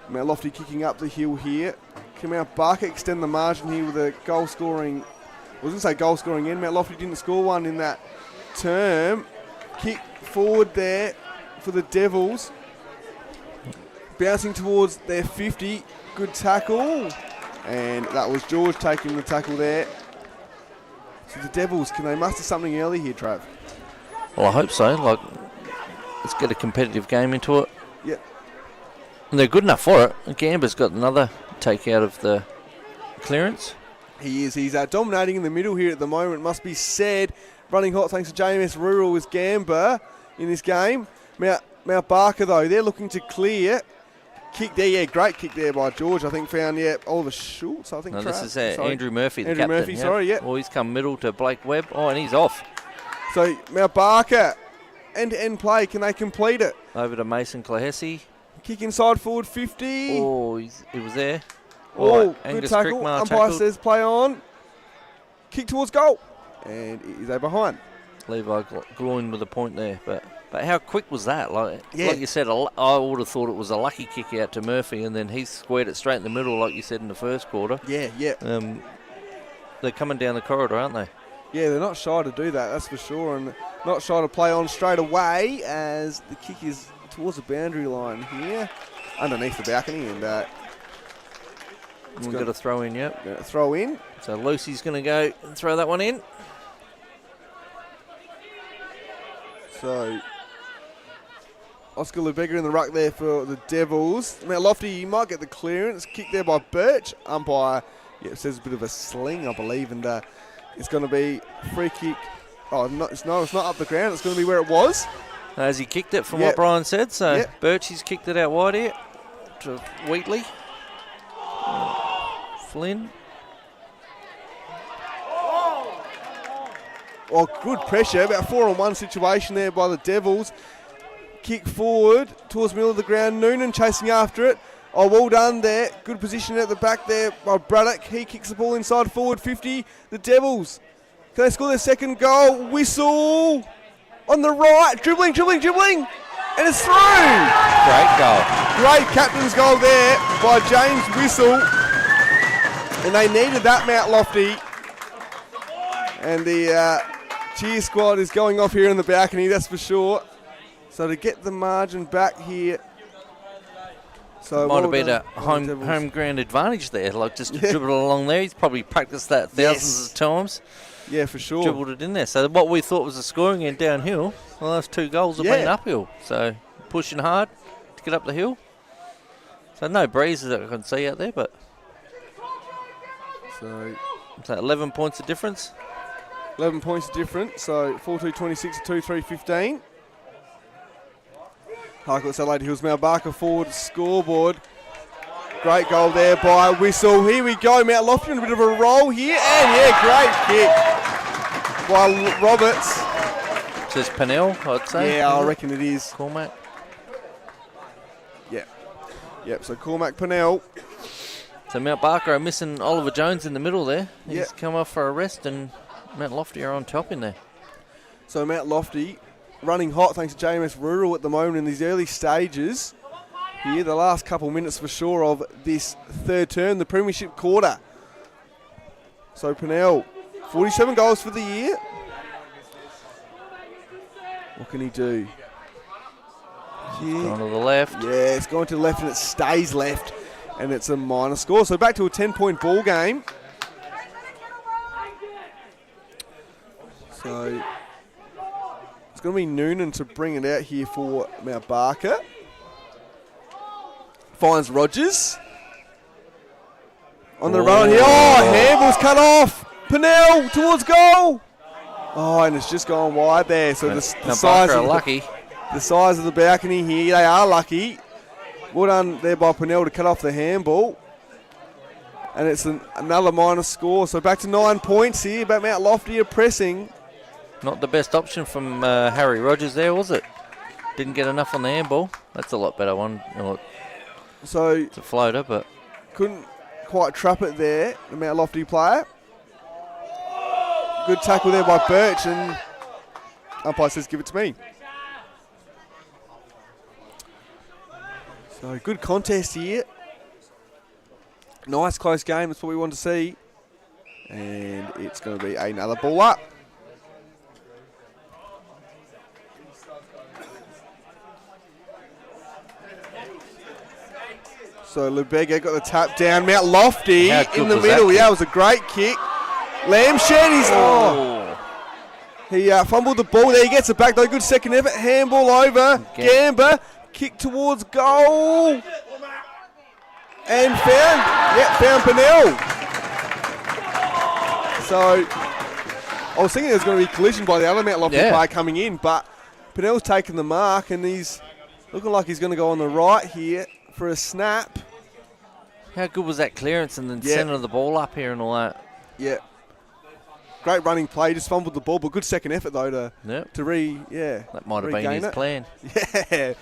Mount Lofty kicking up the hill here. Can Mount Barker extend the margin here with a goal scoring? I was going to say goal scoring end. Mount Lofty didn't score one in that term. Kick forward there for the Devils. Bouncing towards their 50. Good tackle. And that was George taking the tackle there. So the Devils, can they muster something early here, Trav?
Well, I hope so. Like, let's get a competitive game into it.
Yep.
And they're good enough for it. Gamba's got another take out of the clearance.
He is. He's dominating in the middle here at the moment, must be said. Running hot thanks to JMS Rural with Gamba in this game. Mount Barker, though, they're looking to clear. kick there, yeah, great kick there by George. I think found, Oliver Schultz, I think.
No, this is
Sorry.
Andrew Murphy, the
Andrew
captain.
Murphy, sorry, yeah.
Oh, he's come middle to Blake Webb. Oh, and he's off.
So Mount Barker, end-to-end play, can they complete it?
Over to Mason Clahesi.
Kick inside forward 50.
Oh, he was there.
Oh,
Right,
good
Angus
tackle.
Crickmar
Umpire
tackled.
says play on. Kick towards goal. And is they behind?
Levi Gloin with a point there. But how quick was that? Like you said, I would have thought it was a lucky kick out to Murphy, and then he squared it straight in the middle, like you said in the first quarter.
Yeah.
They're coming down the corridor, aren't they?
Yeah, they're not shy to do that, that's for sure. And not shy to play on straight away as the kick is towards the boundary line here. Underneath the balcony. And
We've got to throw in, yep.
Throw in.
So Lucy's going to go and throw that one in.
So Oscar Lubega in the ruck there for the Devils. Mount Lofty, he might get the clearance. Kick there by Birch. Umpire, says a bit of a sling, I believe, and it's going to be free kick. Oh, it's not up the ground. It's going to be where it was.
As he kicked it, from what Brian said. So Birchie's kicked it out wide here to Wheatley. Flynn.
Oh, good pressure. About 4-on-1 situation there by the Devils. Kick forward towards the middle of the ground. Noonan chasing after it. Oh, well done there. Good position at the back there by Braddock. He kicks the ball inside forward 50. The Devils, can they score their second goal? Whistle on the right. Dribbling. And it's through.
Great goal.
Great captain's goal there by James Whistle. And they needed that, Mount Lofty. And the cheer squad is going off here in the balcony, that's for sure. So to get the margin back here. So
might have been a home ground advantage there, like just dribbled along there. He's probably practiced that thousands of times.
Yeah, for sure.
Dribbled it in there. So what we thought was a scoring end downhill, well, those 2 goals have been uphill. So pushing hard to get up the hill. So no breezes that I can see out there, but
so
11 points of difference.
11 points different, so 4-2-26 to 2-3-15. Harcourt's Adelaide Hills, Mount Barker forward scoreboard. Great goal there by Whistle. Here we go, Mount Lofty in a bit of a roll here. And great kick by Roberts.
Says Pennell, I'd say.
Yeah, I reckon it is.
Cormac.
Yep, so Cormac Pennell.
So Mount Barker are missing Oliver Jones in the middle there. He's come off for a rest, and Mount Lofty are on top in there.
So Mount Lofty running hot thanks to JMS Rural at the moment in these early stages. Here, the last couple minutes for sure of this third term, the premiership quarter. So Pennell, 47 goals for the year. What can he do?
Going to the left.
Yeah, it's going to the left and it stays left. And it's a minor score. So back to a 10-point ball game. So it's going to be Noonan to bring it out here for Mount Barker. Finds Rogers. On the run here. Oh, handball's cut off. Pennell towards goal. Oh, and it's just gone wide there. So the size
are lucky.
The size of the balcony here, they are lucky. Well done there by Pennell to cut off the handball. And it's another minor score. So back to 9 points here. But Mount Lofty are pressing.
Not the best option from Harry Rogers there, was it? Didn't get enough on the handball. That's a lot better one.
So
it's a floater, but
couldn't quite trap it there, the Mount Lofty player. Good tackle there by Birch, and umpire says give it to me. So good contest here. Nice close game, that's what we want to see. And it's going to be another ball up. So Lubega got the tap down. Mount Lofty in the middle. Yeah, it was a great kick. Lamshed, he fumbled the ball there. He gets it back though. Good second effort. Handball over. Gamba. Kick towards goal. And found Pennell. So I was thinking there was going to be collision by the other Mount Lofty player coming in, but Pennell's taken the mark and he's looking like he's going to go on the right here for a snap.
How good was that clearance and then
Yeah.
sending the ball up here and all that?
Yeah. Great running play, just fumbled the ball, but good second effort though to
Yep.
that
Might have been his plan.
Yeah.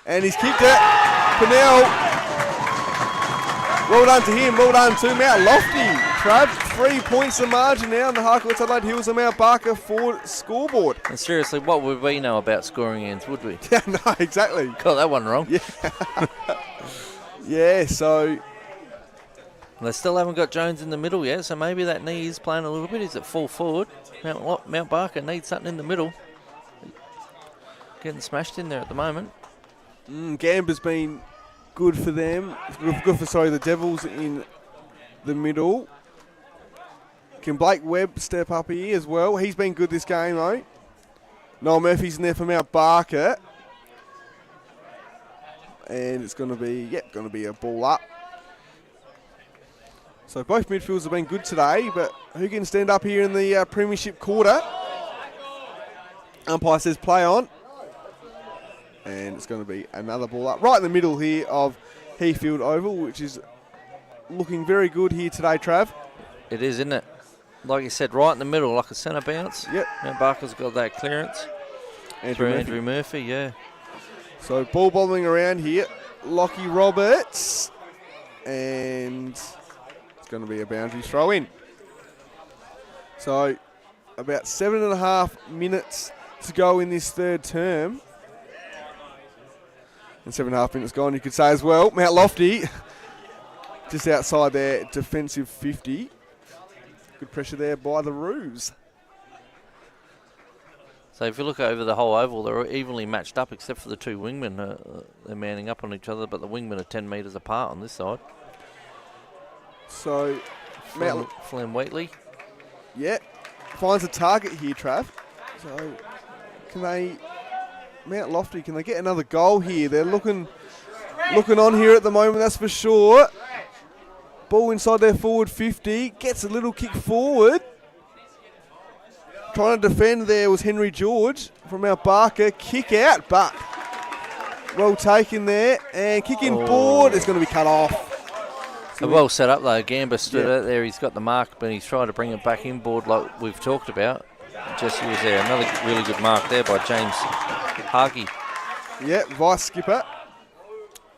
And he's kicked it. Pennell. Well done to him, well done to Mount Lofty. Trav, 3 points the margin now on the Harcourts Adelaide Hills and Mount Barker Ford scoreboard.
And seriously, what would we know about scoring ends, would we?
Yeah, no, exactly.
Got that one wrong.
Yeah. Yeah, so
They still haven't got Jones in the middle yet, so maybe that knee is playing a little bit. He's at full forward. Mount Barker needs something in the middle. Getting smashed in there at the moment.
Gamber's been good for them. Good for the Devils in the middle. Can Blake Webb step up here as well? He's been good this game though. Noel Murphy's in there for Mount Barker. And it's going to be a ball up. So both midfielders have been good today, but who can stand up here in the premiership quarter? Umpire says play on. And it's going to be another ball up right in the middle here of Heathfield Oval, which is looking very good here today, Trav.
It is, isn't it? Like you said, right in the middle, like a centre bounce.
Yep.
Mount Barker's got that clearance. Andrew Murphy, yeah.
So ball bobbling around here. Lockie Roberts. And it's going to be a boundary throw in. So about 7.5 minutes to go in this third term. And 7.5 minutes gone, you could say as well. Mount Lofty just outside their defensive 50. Good pressure there by the Roos.
So if you look over the whole oval, they're evenly matched up except for the two wingmen. They're manning up on each other, but the wingmen are 10 metres apart on this side.
So
Flem Wheatley.
Yeah, finds a target here, Trav. So can Mount Lofty, can they get another goal here? They're looking on here at the moment, that's for sure. Ball inside their forward 50, gets a little kick forward. Trying to defend there was Henry George from Mount Barker. Kick out, but well taken there. And kick in board is going to be cut off.
So well set up though. Gamber stood out there. He's got the mark, but he's trying to bring it back inboard like we've talked about. Jesse was there. Another really good mark there by James Harkey.
Yeah, vice skipper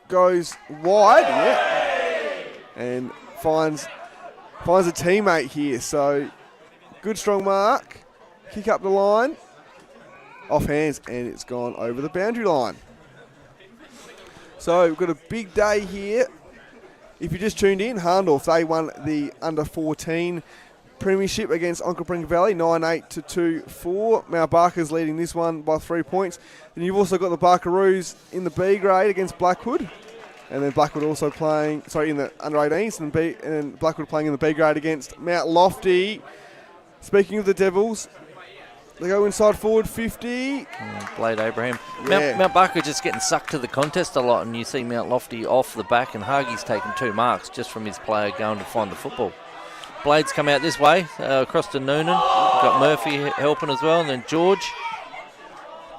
goes wide. Yeah, and finds a teammate here. So good strong mark. Kick up the line, off hands, and it's gone over the boundary line. So we've got a big day here. If you just tuned in, Harndorf, they won the under-14 premiership against Onkaparinga Valley, 9-8 to 2-4. Mount Barker's leading this one by 3 points. Then you've also got the Barkeroos in the B grade against Blackwood. And then Blackwood also playing, in the under-18s, and then Blackwood playing in the B grade against Mount Lofty. Speaking of the Devils, they go inside forward 50.
Blade Abraham.
Yeah.
Mount Barker just getting sucked to the contest a lot, and you see Mount Lofty off the back, and Hargey's taken 2 marks just from his player going to find the football. Blades come out this way, across to Noonan. Got Murphy helping as well, and then George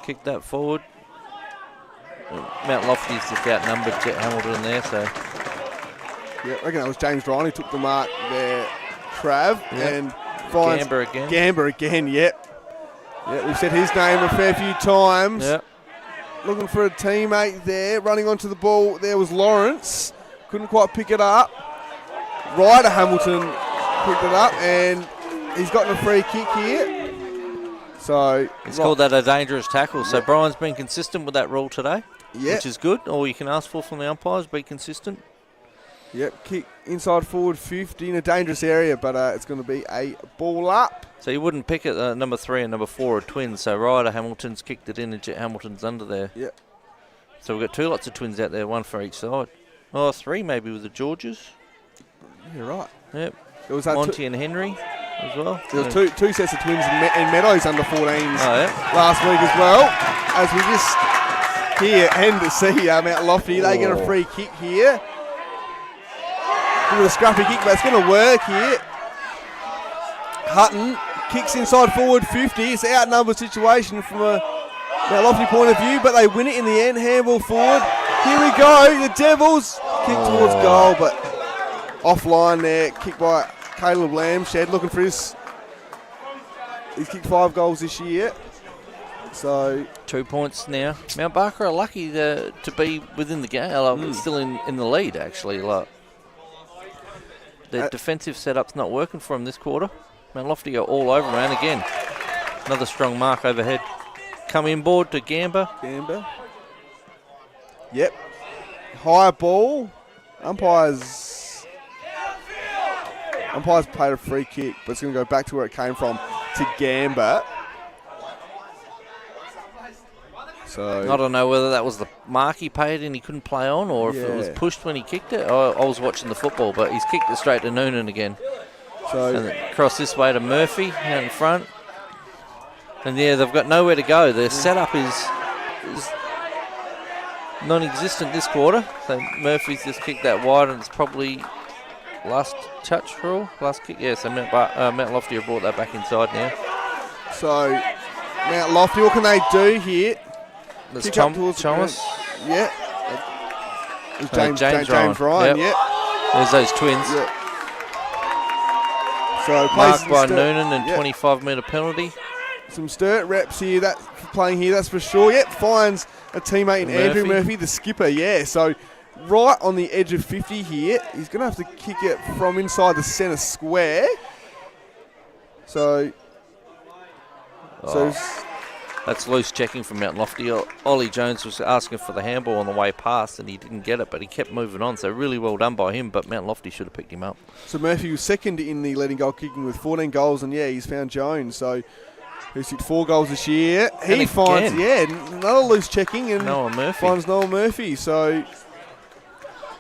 kicked that forward. Mount Lofty's just outnumbered Jet Hamilton there, so.
Yeah, I reckon that was James Ryan who took the mark there, Trav, and finds Gamber again, yep. Yeah, we've said his name a fair few times.
Yep.
Looking for a teammate there. Running onto the ball, there was Lawrence. Couldn't quite pick it up. Ryder Hamilton picked it up, and he's gotten a free kick here. So
he's called that a dangerous tackle. So Brian's been consistent with that rule today,
which
is good. All you can ask for from the umpires, be consistent.
Yep, kick inside forward 50 in a dangerous area, but it's going to be a ball up.
So you wouldn't pick it. Number 3 and number 4 are twins. So Ryder Hamilton's kicked it in, and Jet Hamilton's under there.
Yep.
So we've got 2 lots of twins out there, 1 for each side. 3 maybe with the Georges.
You're right.
Yep.
There was
Monty and Henry as well.
There was two sets of twins in Meadows under 14s
last
week as well. As we just hear and see Mount Lofty, they get a free kick here. With a scrappy kick, but it's going to work here. Hutton kicks inside forward 50. It's an outnumbered situation from a Mount Lofty point of view, but they win it in the end. Handball forward. Here we go. The Devils kick towards goal, but offline there. Kick by Caleb Lambshed, looking for his. He's kicked 5 goals this year. So
2 points now. Mount Barker are lucky to be within the game. Still in the lead, actually. Like, their defensive setup's not working for them this quarter. Mount Lofty are all over, and again, another strong mark overhead. Coming board to Gamba.
Yep. High ball. Umpires played a free kick, but it's going to go back to where it came from, to Gamba. So
I don't know whether that was the mark he paid and he couldn't play on, or if it was pushed when he kicked it. I was watching the football, but he's kicked it straight to Noonan again.
So
and then across this way to Murphy out in front. And yeah, they've got nowhere to go. Their setup is non-existent this quarter. So Murphy's just kicked that wide, and it's probably last touch rule, last kick. Yeah, so Mount Lofty have brought that back inside now.
So Mount Lofty, what can they do here?
There's Thomas.
Yeah. There's James Ryan.
Yep. There's those twins.
Yep. So
marked by Noonan and 25-metre penalty.
Some Sturt reps here, playing here, that's for sure. Yep, finds a teammate in Andrew Murphy, the skipper, so right on the edge of 50 here. He's going to have to kick it from inside the centre square. So
that's loose checking from Mount Lofty. Ollie Jones was asking for the handball on the way past, and he didn't get it, but he kept moving on, so really well done by him, but Mount Lofty should have picked him up. So
Murphy was second in the leading goal kicking with 14 goals, and he's found Jones, so who's hit 4 goals this year. He finds, another loose checking, and finds Noah Murphy. So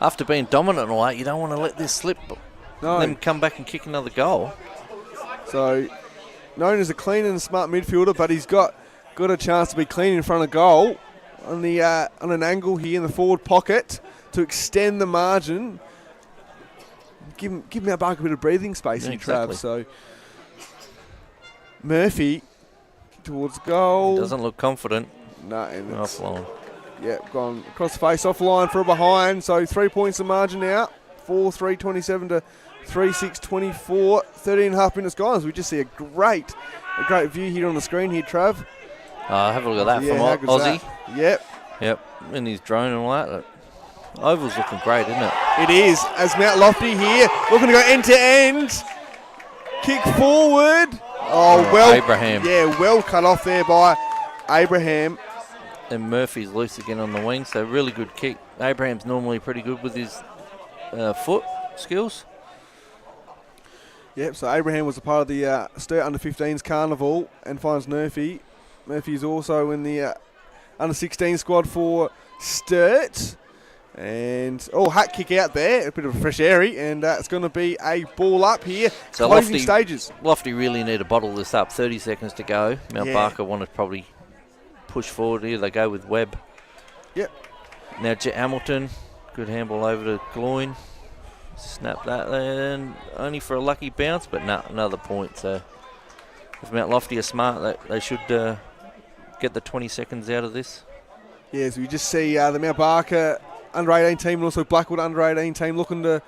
after being dominant and all that, you don't want to let this slip.
No.
Then come back and kick another goal.
So known as a clean and smart midfielder, but he's got a chance to be clean in front of goal on an angle here in the forward pocket to extend the margin. Give Mount Barker a bit of breathing space here, Trav. So Murphy towards goal.
Doesn't look confident.
No, and
offline.
Yeah, gone across face off line for a behind. So 3 points the margin out. 4-3-27 to 3-6-24. 13.5 minutes gone. So we just see a great view here on the screen here, Trav.
Have a look at that from Aussie.
That?
Yep. And his drone and all that. Oval's looking great, isn't it?
It is. As Mount Lofty here, looking to go end to end. Kick forward.
Abraham.
Yeah, well cut off there by Abraham.
And Murphy's loose again on the wing, so really good kick. Abraham's normally pretty good with his foot skills.
Yep, so Abraham was a part of the Sturt Under-15s Carnival and finds Murphy. Murphy's also in the Under-16 squad for Sturt. And, hat kick out there, a bit of a fresh airy, and it's going to be a ball up here.
So
closing stages.
Lofty really need to bottle this up. 30 seconds to go. Mount Barker want to probably push forward here. They go with Webb.
Yep.
Now Jet Hamilton, good handball over to Gloin. Snap that then, only for a lucky bounce, but another point. So if Mount Lofty are smart, they should get the 20 seconds out of this.
Yeah, so you just see the Mount Barker under-18 team and also Blackwood under-18 team looking to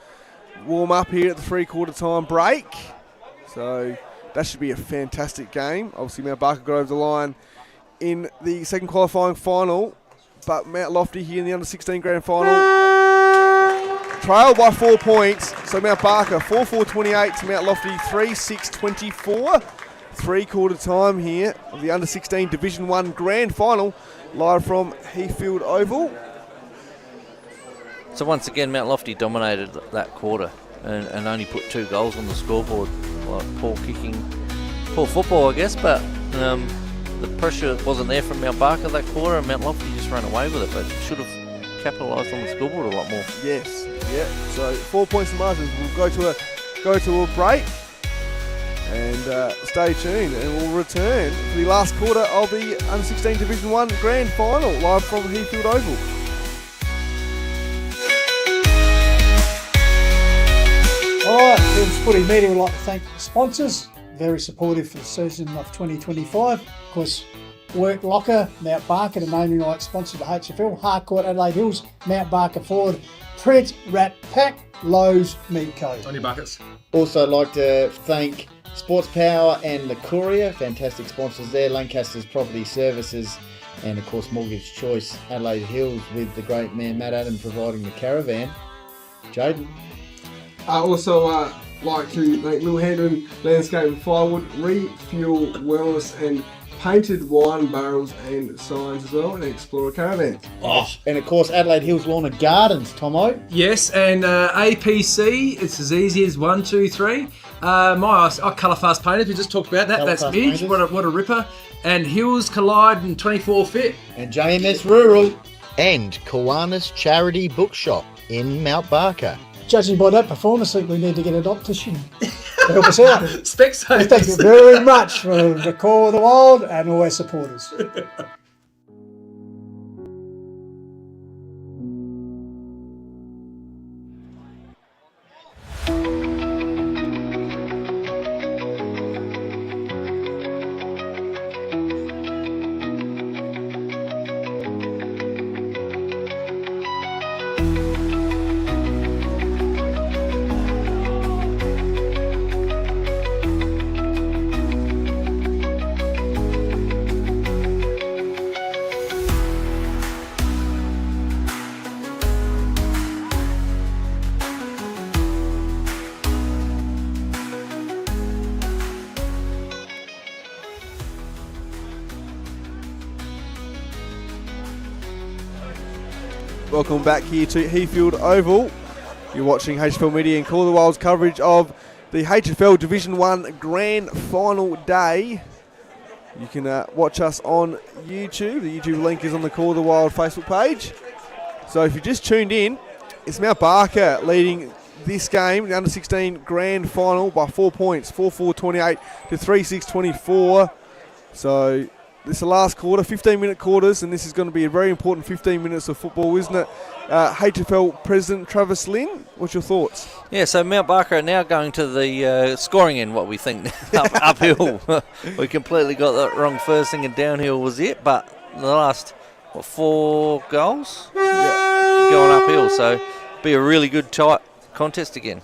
warm up here at the three-quarter time break. So that should be a fantastic game. Obviously, Mount Barker got over the line in the second qualifying final, but Mount Lofty here in the under-16 grand final trailed by 4 points. So Mount Barker 4-4-28 to Mount Lofty 3-6-24. Three-quarter time here of the under-16 Division 1 grand final, live from Heathfield Oval.
So once again, Mount Lofty dominated that quarter and only put 2 goals on the scoreboard. Poor football, I guess, but the pressure wasn't there from Mount Barker that quarter, and Mount Lofty just ran away with it, but should have capitalised on the scoreboard a lot more.
Yes, yeah. So 4 points in margin. We'll go to a break, and stay tuned, and we'll return for the last quarter of the Under-16 Division 1 Grand Final, live from Heathfield Oval.
Alright, Films Footy Media would like to thank the sponsors, very supportive for the season of 2025. Of course, Work Locker, Mount Barker, the naming rights sponsor of the HFL, Harcourt, Adelaide Hills, Mount Barker Ford, Print, Rat Pack, Lowe's, Meat Co.
On your buckets.
Also like to thank Sports Power and the Courier, fantastic sponsors there, Lancaster's Property Services, and of course Mortgage Choice, Adelaide Hills, with the great man Matt Adam providing the caravan. Jaden.
I also like to thank Little Hendon Landscape and Firewood, Refuel Wellness, and Painted Wine Barrels and Signs as well, and Explorer Caravan.
And of course Adelaide Hills Lawn and Gardens, Tomo.
Yes, and APC, it's as easy as 1, 2, 3. I colour fast painted, we just talked about that.
Colour
That's
fast
Midge,
painters.
what a ripper. And Hills Collide and 24 Fit.
And JMS Rural.
And Kiwanis Charity Bookshop in Mount Barker.
Judging by that performance, I think we need to get an optician to help us out.
Specsavers.
Thank you very much for the Call of the Wild and all our supporters.
Welcome back here to Heathfield Oval. You're watching HFL Media and Call of the Wild's coverage of the HFL Division 1 Grand Final Day. You can watch us on YouTube. The YouTube link is on the Call of the Wild Facebook page. So if you just tuned in, it's Mount Barker leading this game, the Under-16 Grand Final, by 4 points, 4-4-28 to 3-6-24. So this is the last quarter, 15-minute quarters, and this is going to be a very important 15 minutes of football, isn't it? HFL President Travis Lynn, what's your thoughts?
Yeah, so Mount Barker are now going to the scoring end, what we think, uphill. We completely got that wrong first thing, and downhill was it, but the last, 4 goals? Yeah. Going uphill, so be a really good tight contest again.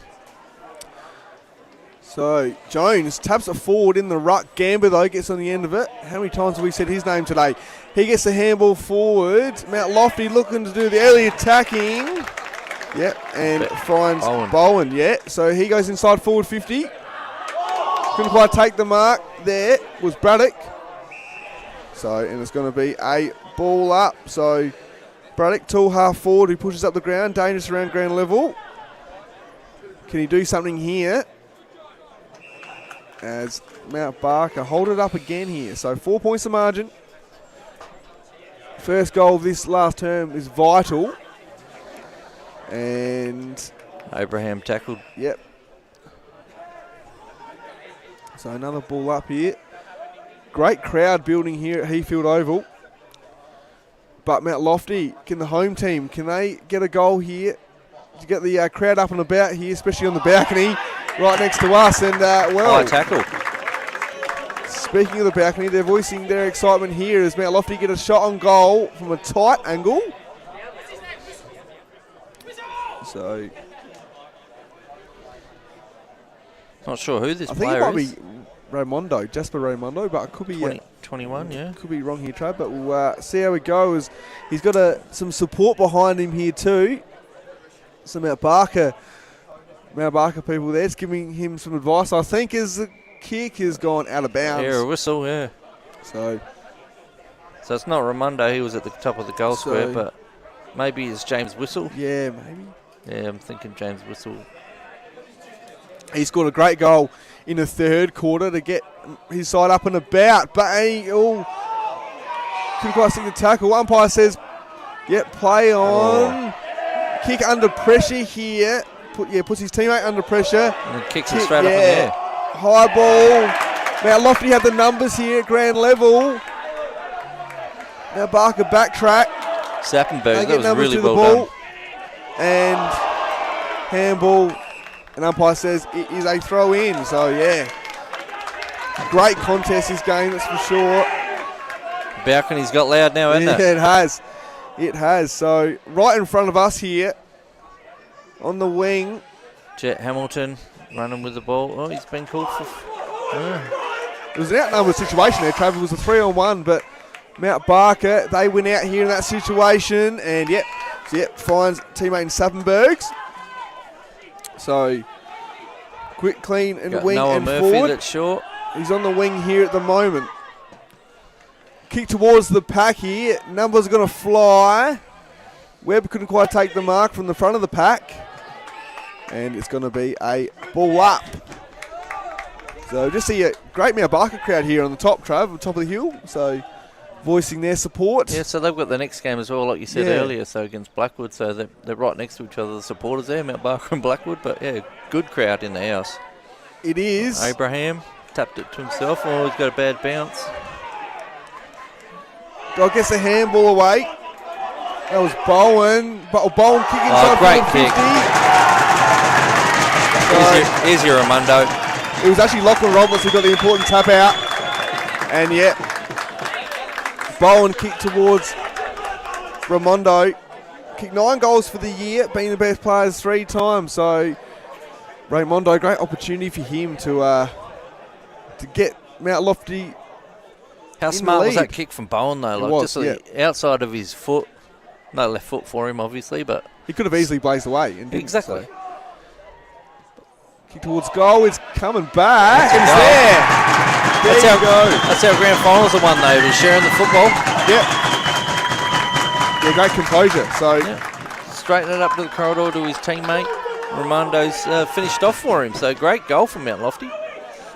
So Jones taps it forward in the ruck. Gamba, though, gets on the end of it. How many times have we said his name today? He gets the handball forward. Mount Lofty looking to do the early attacking. Yep, and finds Bowen. Yeah, so he goes inside forward 50. Couldn't quite take the mark. There was Braddock. So, and it's going to be a ball up. So Braddock, tall half forward, who pushes up the ground. Dangerous around ground level. Can he do something here? As Mount Barker hold it up again here. So 4 points the margin. First goal of this last term is vital. And
Abraham tackled.
Yep. So another ball up here. Great crowd building here at Heathfield Oval. But Mount Lofty, can the home team, can they get a goal here to get the crowd up and about here, especially on the balcony right next to us? And
high tackle.
Speaking of the balcony, they're voicing their excitement here as Mount Lofty get a shot on goal from a tight angle. So
not sure who this
I think
player
it might
is.
be Raimondo, Jasper Raimondo, but it could be
21, yeah.
Could be wrong here, Trav, but we'll see how it goes. He's got some support behind him here too. Some Mount Barker people there, it's giving him some advice. I think as the kick has gone out of bounds.
Yeah, a whistle, yeah.
So
it's not Raimondo, he was at the top of the goal square, but maybe it's James Whistle.
Yeah, maybe.
Yeah, I'm thinking James Whistle.
He scored a great goal in the third quarter to get his side up and about, but he couldn't quite stick the tackle. Umpire says, yep, play on. Kick under pressure here. Puts his teammate under pressure.
And kicks it straight up in the air.
High ball. Now Lofty had the numbers here at ground level. Now Barker backtrack.
Sappenberg, that was really well done.
And handball. And umpire says it is a throw in. So, yeah. Great contest this game, that's for sure.
balcony's got loud now, hasn't
Yeah,
it?
it has. It has. So right in front of us here, on the wing.
Jet Hamilton running with the ball. Oh, he's been called for...
It was an outnumbered situation there, Trav. It was a 3-on-1, but Mount Barker, they went out here in that situation, and finds teammate in Sappenbergs. So quick, clean, and
Got
wing
Noah
and
Murphy
forward.
that's short.
He's on the wing here at the moment. Kick towards the pack here. Numbers are going to fly. Webb couldn't quite take the mark from the front of the pack. And it's going to be a ball up. So just see a great Mount Barker crowd here on the top, Trav, on the top of the hill. So voicing their support.
Yeah, so they've got the next game as well, like you said earlier, so against Blackwood. So they're right next to each other, the supporters there, Mount Barker and Blackwood. But yeah, good crowd in the house.
It is.
Abraham tapped it to himself. Oh, he's got a bad bounce.
Dog gets a handball away. That was Bowen. Bowen kicking inside
great
50.
Here's your Ramundo.
It was actually Lachlan Roberts who got the important tap out. And Bowen kicked towards Ramondo. Kicked 9 goals for the year, being the best players 3 times. So Ramondo, great opportunity for him to get Mount Lofty.
How smart was that kick from Bowen though? Like
was,
just the outside of his foot. No left foot for him, obviously, but
he could have easily blazed away. And didn't,
exactly.
So. Kick towards goal. It's coming back. It's there. There you go.
That's how grand finals are won, though. We're sharing the football.
Yep. Yeah, great composure. So
straighten it up to the corridor to his teammate. Ramondo's finished off for him. So great goal from Mount Lofty.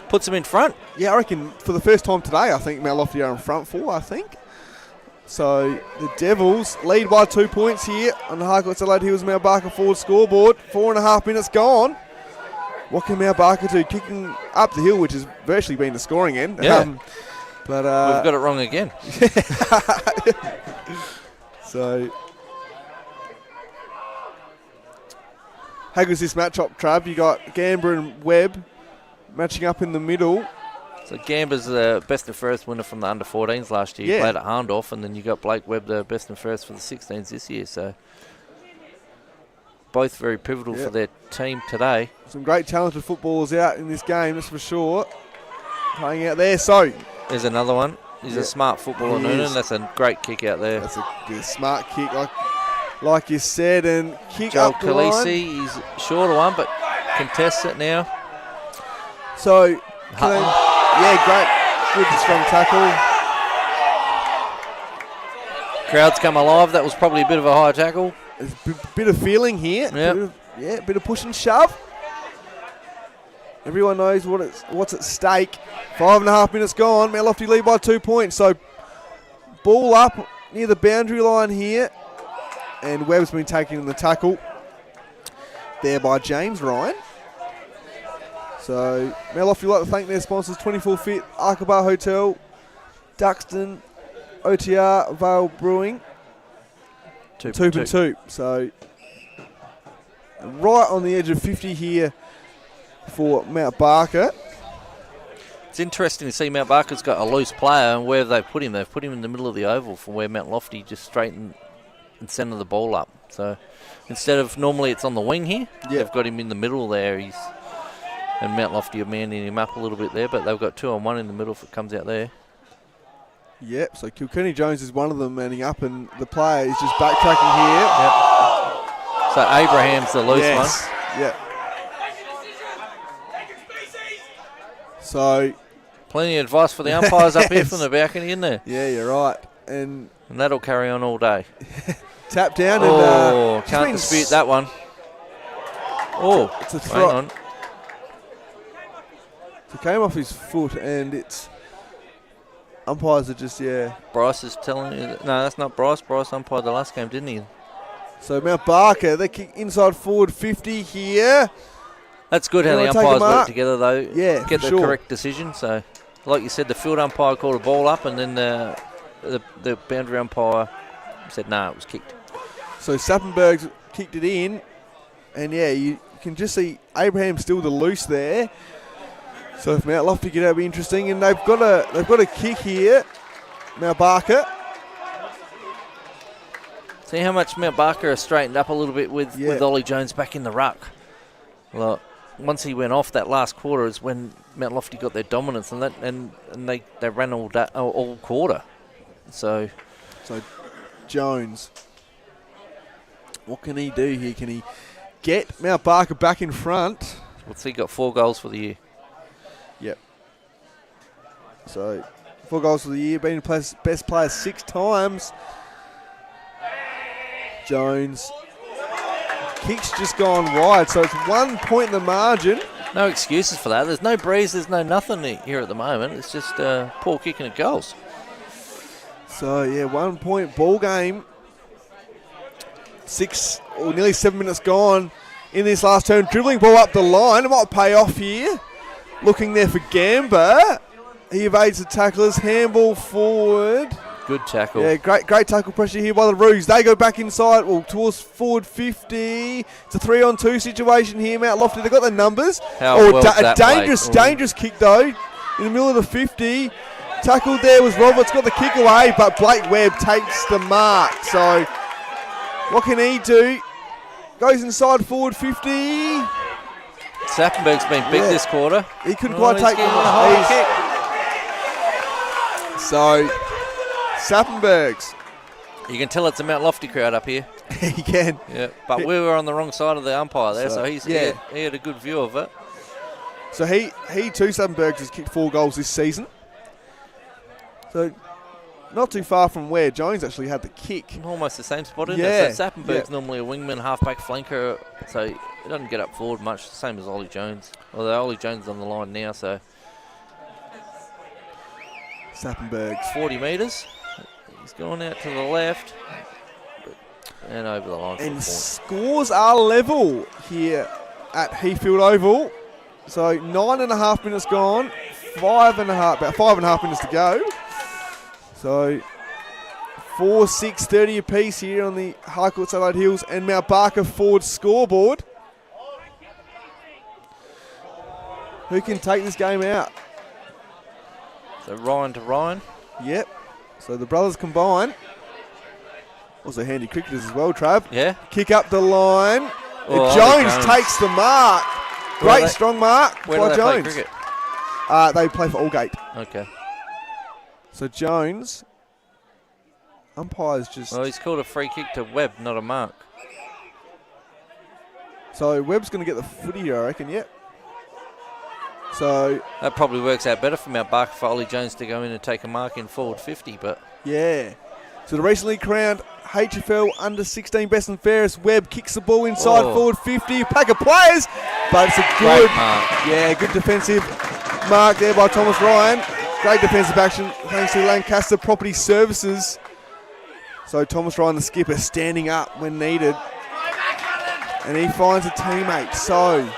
Puts him in front.
Yeah, I reckon for the first time today, I think Mount Lofty are in front 4, I think. So the Devils lead by 2 points here on the Harcourt's Adelaide Hills Mount Barker forward scoreboard. 4.5 minutes gone. What can Mount Barker do? Kicking up the hill, which has virtually been the scoring end.
Yeah.
But
we've got it wrong again.
So how good's this matchup, Trav? You got Gamber and Webb matching up in the middle.
So Gamber's the best and first winner from the under-14s last year. He played at Harndorf, and then you got Blake Webb, the best and first for the 16s this year. So both very pivotal for their team today.
Some great talented footballers out in this game, that's for sure. Playing out there. So
there's another one. He's a smart footballer, Noonan. That's a great kick out there.
That's a smart kick, like you said, and kick
Joel
up the line.
Khaleesi, he's shorter one, but contests it now.
So, great, good strong tackle.
Crowd's come alive. That was probably a bit of a high tackle.
There's a bit of feeling here.
Yep.
Bit of push and shove. Everyone knows what's at stake. 5.5 minutes gone. Mount Lofty lead by 2 points. So ball up near the boundary line here. And Webb's been taken in the tackle there by James Ryan. So Mount Lofty would like to thank their sponsors, 24 Fit, Arkabar Hotel, Duxton, OTR, Vale Brewing. 2.2. So right on the edge of 50 here for Mount Barker.
It's interesting to see Mount Barker's got a loose player, and where have they put him? They've put him in the middle of the oval from where Mount Lofty just straightened and centre the ball up. So instead of normally it's on the wing here, they've got him in the middle there. And Mount Lofty are manning him up a little bit there, but they've got 2-on-1 in the middle if it comes out there.
Yep, so Kilkenny Jones is one of them manning up, and the player is just backtracking here.
Yep. So Abraham's the loose one.
Yep. So
plenty of advice for the umpires up here from the balcony, isn't there?
Yeah, you're right. And
that'll carry on all day.
Tap down
and can't dispute that one. Oh,
it's a
hang on.
It came off his foot, and it's umpires are just
Bryce is telling you no, that's not Bryce. Bryce umpired the last game, didn't he?
So Mount Barker, they kick inside forward 50 here.
That's good how the umpires work together, though.
Yeah,
get the correct decision. So, like you said, the field umpire called a ball up, and then the boundary umpire said no, it was kicked.
So Sappenberg kicked it in, and you can just see Abraham still the loose there. So if Mount Lofty get out, it'll be interesting, and they've got a kick here, Mount Barker.
See how much Mount Barker has straightened up a little bit with Ollie Jones back in the ruck. Well, once he went off that last quarter is when Mount Lofty got their dominance, and they ran all quarter. So
Jones, what can he do here? Can he get Mount Barker back in front?
What's he got? 4 goals for the year.
Yep. So 4 goals for the year, been best player 6 times. Jones. Kick's just gone wide, so it's 1 point in the margin.
No excuses for that. There's no breeze, there's no nothing here at the moment. It's just poor kicking of goals.
So, 1 point ball game. Nearly 7 minutes gone in this last turn. Dribbling ball up the line. It might pay off here. Looking there for Gamba. He evades the tacklers. Handball forward.
Good tackle.
Yeah, great tackle pressure here by the Roos. They go back inside, towards forward 50. It's a 3-on-2 situation here. Mount Lofty, they've got the numbers. A dangerous kick though, in the middle of the 50. Tackled there was Roberts, got the kick away, but Blake Webb takes the mark. So, what can he do? Goes inside forward 50.
Sappenberg's been big this quarter.
He couldn't quite take the
kick.
So, Sappenbergs.
You can tell it's a Mount Lofty crowd up here.
He can.
Yeah, but we were on the wrong side of the umpire there, so he had a good view of it.
So he too, Sappenbergs, has kicked 4 goals this season. So not too far from where Jones actually had the kick.
Almost the same spot, isn't it? So Sappenberg's normally a wingman, halfback flanker, so he doesn't get up forward much, the same as Ollie Jones. Although Ollie Jones is on the line now, so.
Sappenbergs.
40 metres. He's going out to the left and over the line.
And scores are level here at Heathfield Oval. So 9.5 minutes gone, about 5.5 minutes to go. So 4-6-30 apiece here on the Harcourt Satellite Hills and Mount Barker Ford scoreboard. Who can take this game out?
So Ryan to Ryan.
Yep. So the brothers combine. Also handy cricketers as well, Trav.
Yeah.
Kick up the line. Jones takes the mark. Great strong mark by Jones.
Play cricket?
They play for Aldgate.
Okay.
So Jones, umpires just.
Well, he's called a free kick to Webb, not a mark.
So Webb's going to get the footy here, I reckon. Yep. So
that probably works out better for Mount Barker for Ollie Jones to go in and take a mark in forward 50, but.
Yeah. So the recently crowned HFL under 16 best and fairest, Webb kicks the ball inside forward 50, pack of players, but it's a good mark. Good defensive mark there by Thomas Ryan. Great defensive action thanks to Lancaster Property Services. So Thomas Ryan, the skipper, standing up when needed, and he finds a teammate. So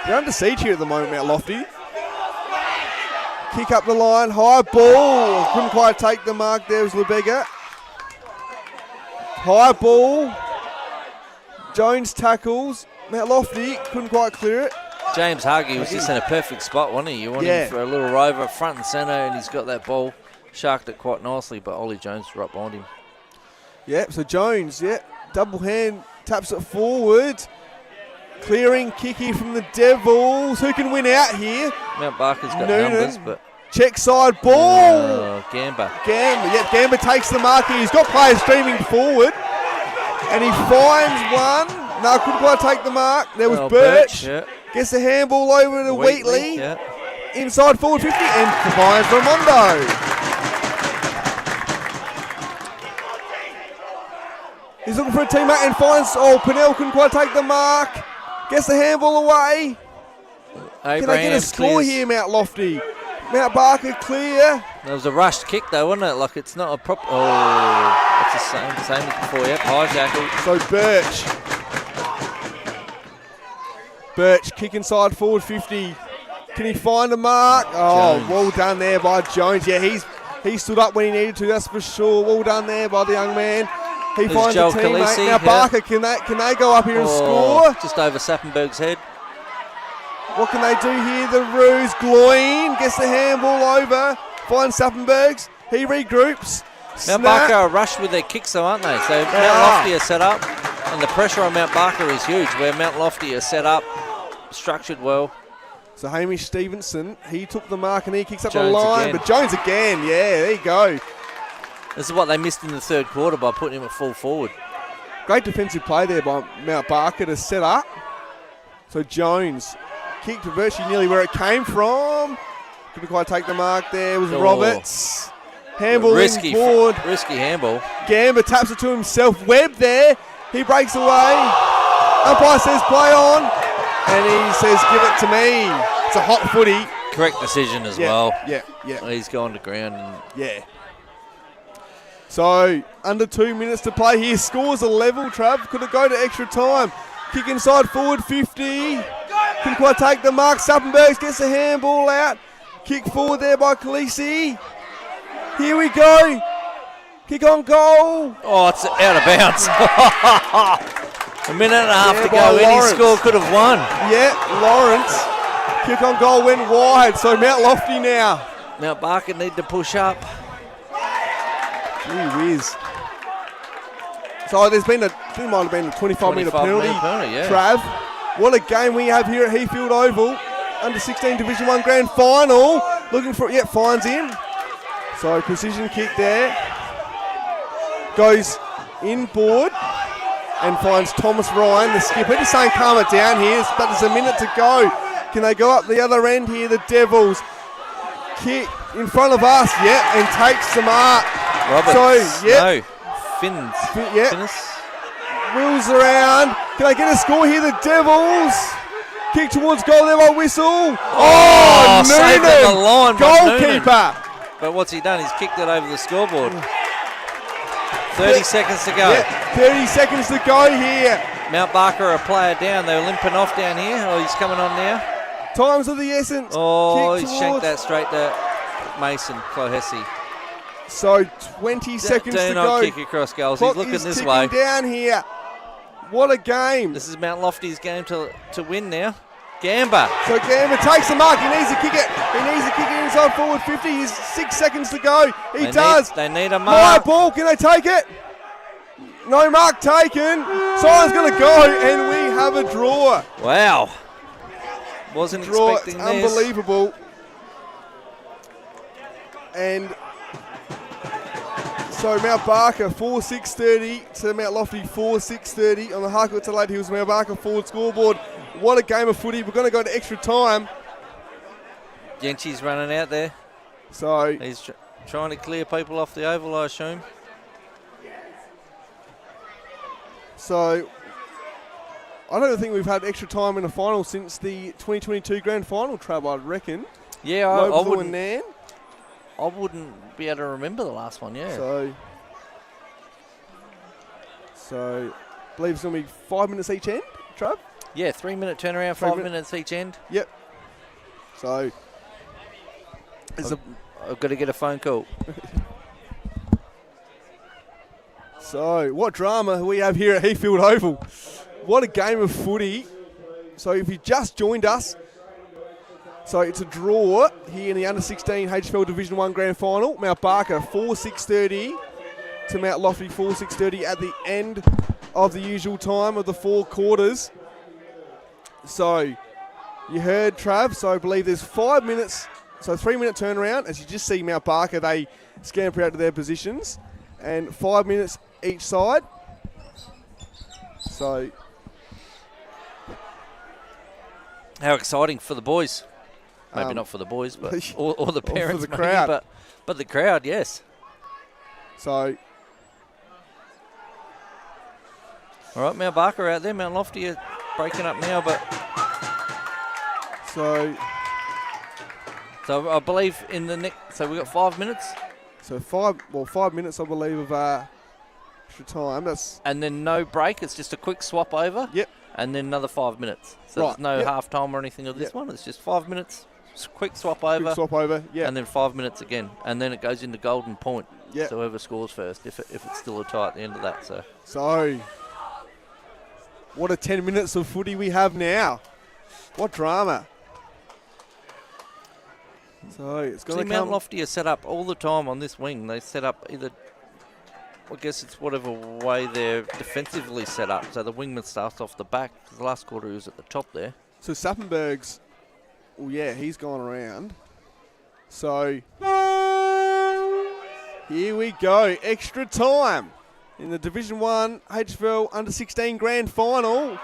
they're under siege here at the moment, Mount Lofty. Kick up the line, high ball. Couldn't quite take the mark there was Lebega. High ball. Jones tackles. Mount Lofty couldn't quite clear it.
James Hargy was just in a perfect spot, wasn't he? You want him for a little rover front and centre, and he's got that ball. Sharked it quite nicely, but Ollie Jones right behind him.
Yep, so Jones, double hand, taps it forward. Clearing kick here from the Devils. Who can win out here?
Mount Barker's got numbers, but.
Check side ball.
Gamba.
Gamba takes the mark here. He's got players streaming forward. And he finds one. No, couldn't quite take the mark. There was Birch. Gets the handball over to Wheatley. Inside forward 50 and finds Raimondo. He's looking for a teammate and finds, Pinnell couldn't quite take the mark. Gets the handball away. Can they get a score here, Mount Lofty? Mount Barker clear.
There was a rushed kick though, wasn't it? Like it's not a proper. Oh, it's the same as before. Yep, high tackle.
So Birch kick inside forward 50. Can he find a mark?
Jones.
Well done there by Jones. Yeah, he stood up when he needed to. That's for sure. Well done there by the young man. He finds a teammate.
Khaleesi,
now Barker, can they go up here and score?
Just over Sappenberg's head.
What can they do here? The Roos, Gloin gets the handball over. Finds Sappenbergs. He regroups.
Mount
Snap.
Barker are rushed with their kicks, though, aren't they? So Mount Lofty are set up, and the pressure on Mount Barker is huge, where Mount Lofty are set up, structured well.
So Hamish Stevenson, he took the mark and he kicks up the
Jones
line.
again.
But Jones again, yeah, there you go.
This is what they missed in the third quarter by putting him at full forward.
Great defensive play there by Mount Barker to set up. So Jones kicked virtually nearly where it came from. Couldn't quite take the mark there. It was Roberts. Handball in forward.
Risky handball.
Gamba taps it to himself. Webb there. He breaks away. Umpire says play on. And he says give it to me. It's a hot footy.
Correct decision as
Yeah,
well.
yeah.
He's gone to ground. And
Yeah. So, under 2 minutes to play here. Scores a level, Trav. Could it go to extra time? Kick inside forward, 50. Couldn't quite take the mark. Suppenbergs gets the handball out. Kick forward there by Khaleesi. Here we go. Kick on goal.
oh, it's out of bounds. A minute and a half
Yeah,
to
by
go. Any
Lawrence.
score could have won.
Yeah, Lawrence. Kick on goal went wide. So, Mount Lofty now.
Mount Barker need to push up.
Gee whiz. So there's been there might have been a 25-minute penalty.
Yeah.
Trav, what a game we have here at Heathfield Oval. Under 16 Division 1 Grand Final. Looking for, finds in. So precision kick there. Goes inboard and finds Thomas Ryan, the skipper. Just saying calm it down here, but there's a minute to go. Can they go up the other end here, the Devils? Kick in front of us, and takes the mark.
Roberts.
So,
No. Finns.
Yeah.
Finnis.
Wheels around. Can I get a score here? The Devils. Kick towards goal there by Whistle. Oh,
saved
Noonan.
at the line by
Goalkeeper.
But what's he done? He's kicked it over the scoreboard. 30 seconds to go.
Yeah, 30 seconds to go here.
Mount Barker a player down. They were limping off down here. Oh, he's coming on now.
Times of the essence.
Oh,
Kick
he shanked
towards-
that straight to Mason Clohesi.
So 20 seconds
Do
to
not
go.
kick across goals.
Clock
He's looking
is
this
ticking
way.
down here. What a game.
This is Mount Lofty's game to win now. Gamba.
So Gamba takes the mark. He needs to kick it. He needs to kick it inside forward 50. He's 6 seconds to go. He does.
They need a
My
mark.
ball. Can they take it? No mark taken. Simon's going to go, and we have a draw.
Wow. Wasn't
Draw.
expecting this.
Unbelievable. And so Mount Barker 4-6-30 to Mount Lofty 4-6-30 on the Harcourt to Late Hills Mount Barker forward scoreboard. What a game of footy. We're going to go to extra time.
Gentry's running out there.
So
He's trying to clear people off the oval, I assume.
I don't think we've had extra time in a final since the 2022 Grand Final, Trav, I'd reckon.
Yeah,
Lobsall and Nairne.
I wouldn't be able to remember the last one, yeah.
So I believe it's going to be 5 minutes each end, Trav?
Yeah, 3 minute turnaround, 5 minutes each end.
Yep. So
I've got to get a phone call.
So, what drama we have here at Heathfield Oval. What a game of footy. So, if you just joined us, so it's a draw here in the Under-16 HFL Division 1 Grand Final. Mount Barker 4-6-30 to Mount Lofty 4-6-30 at the end of the usual time of the 4 quarters. So, you heard Trav, so I believe there's 5 minutes, so 3 minute turnaround. As you just see Mount Barker, they scamper out to their positions. And 5 minutes each side. So,
How exciting for the boys. Maybe not for the boys, but or the parents,
the
maybe,
crowd.
but the crowd, yes.
So,
All right, Mount Barker out there. Mount Lofty are breaking up now, but
so
I believe in the next. So we got 5 minutes,
5 minutes, I believe, of extra time.
and then no break. It's just a quick swap over.
Yep.
And then another 5 minutes. So
Right,
there's no
yep.
half time or anything of this
Yep.
one. It's just 5 minutes. Quick swap over.
Quick swap over. Yeah.
And then 5 minutes again, and then it goes into golden point.
Yep.
So whoever scores first, if it's still a tie at the end of that.
So, what a 10 minutes of footy we have now. What drama. So it's going
See,
to
Mount
come.
Lofty are set up all the time on this wing. They set up either, I guess it's whatever way they're defensively set up. So the wingman starts off the back. The last quarter he was at the top there.
So Sappenberg's, well, yeah, he's gone around. So here we go, extra time in the Division 1 HFL Under 16 Grand Final.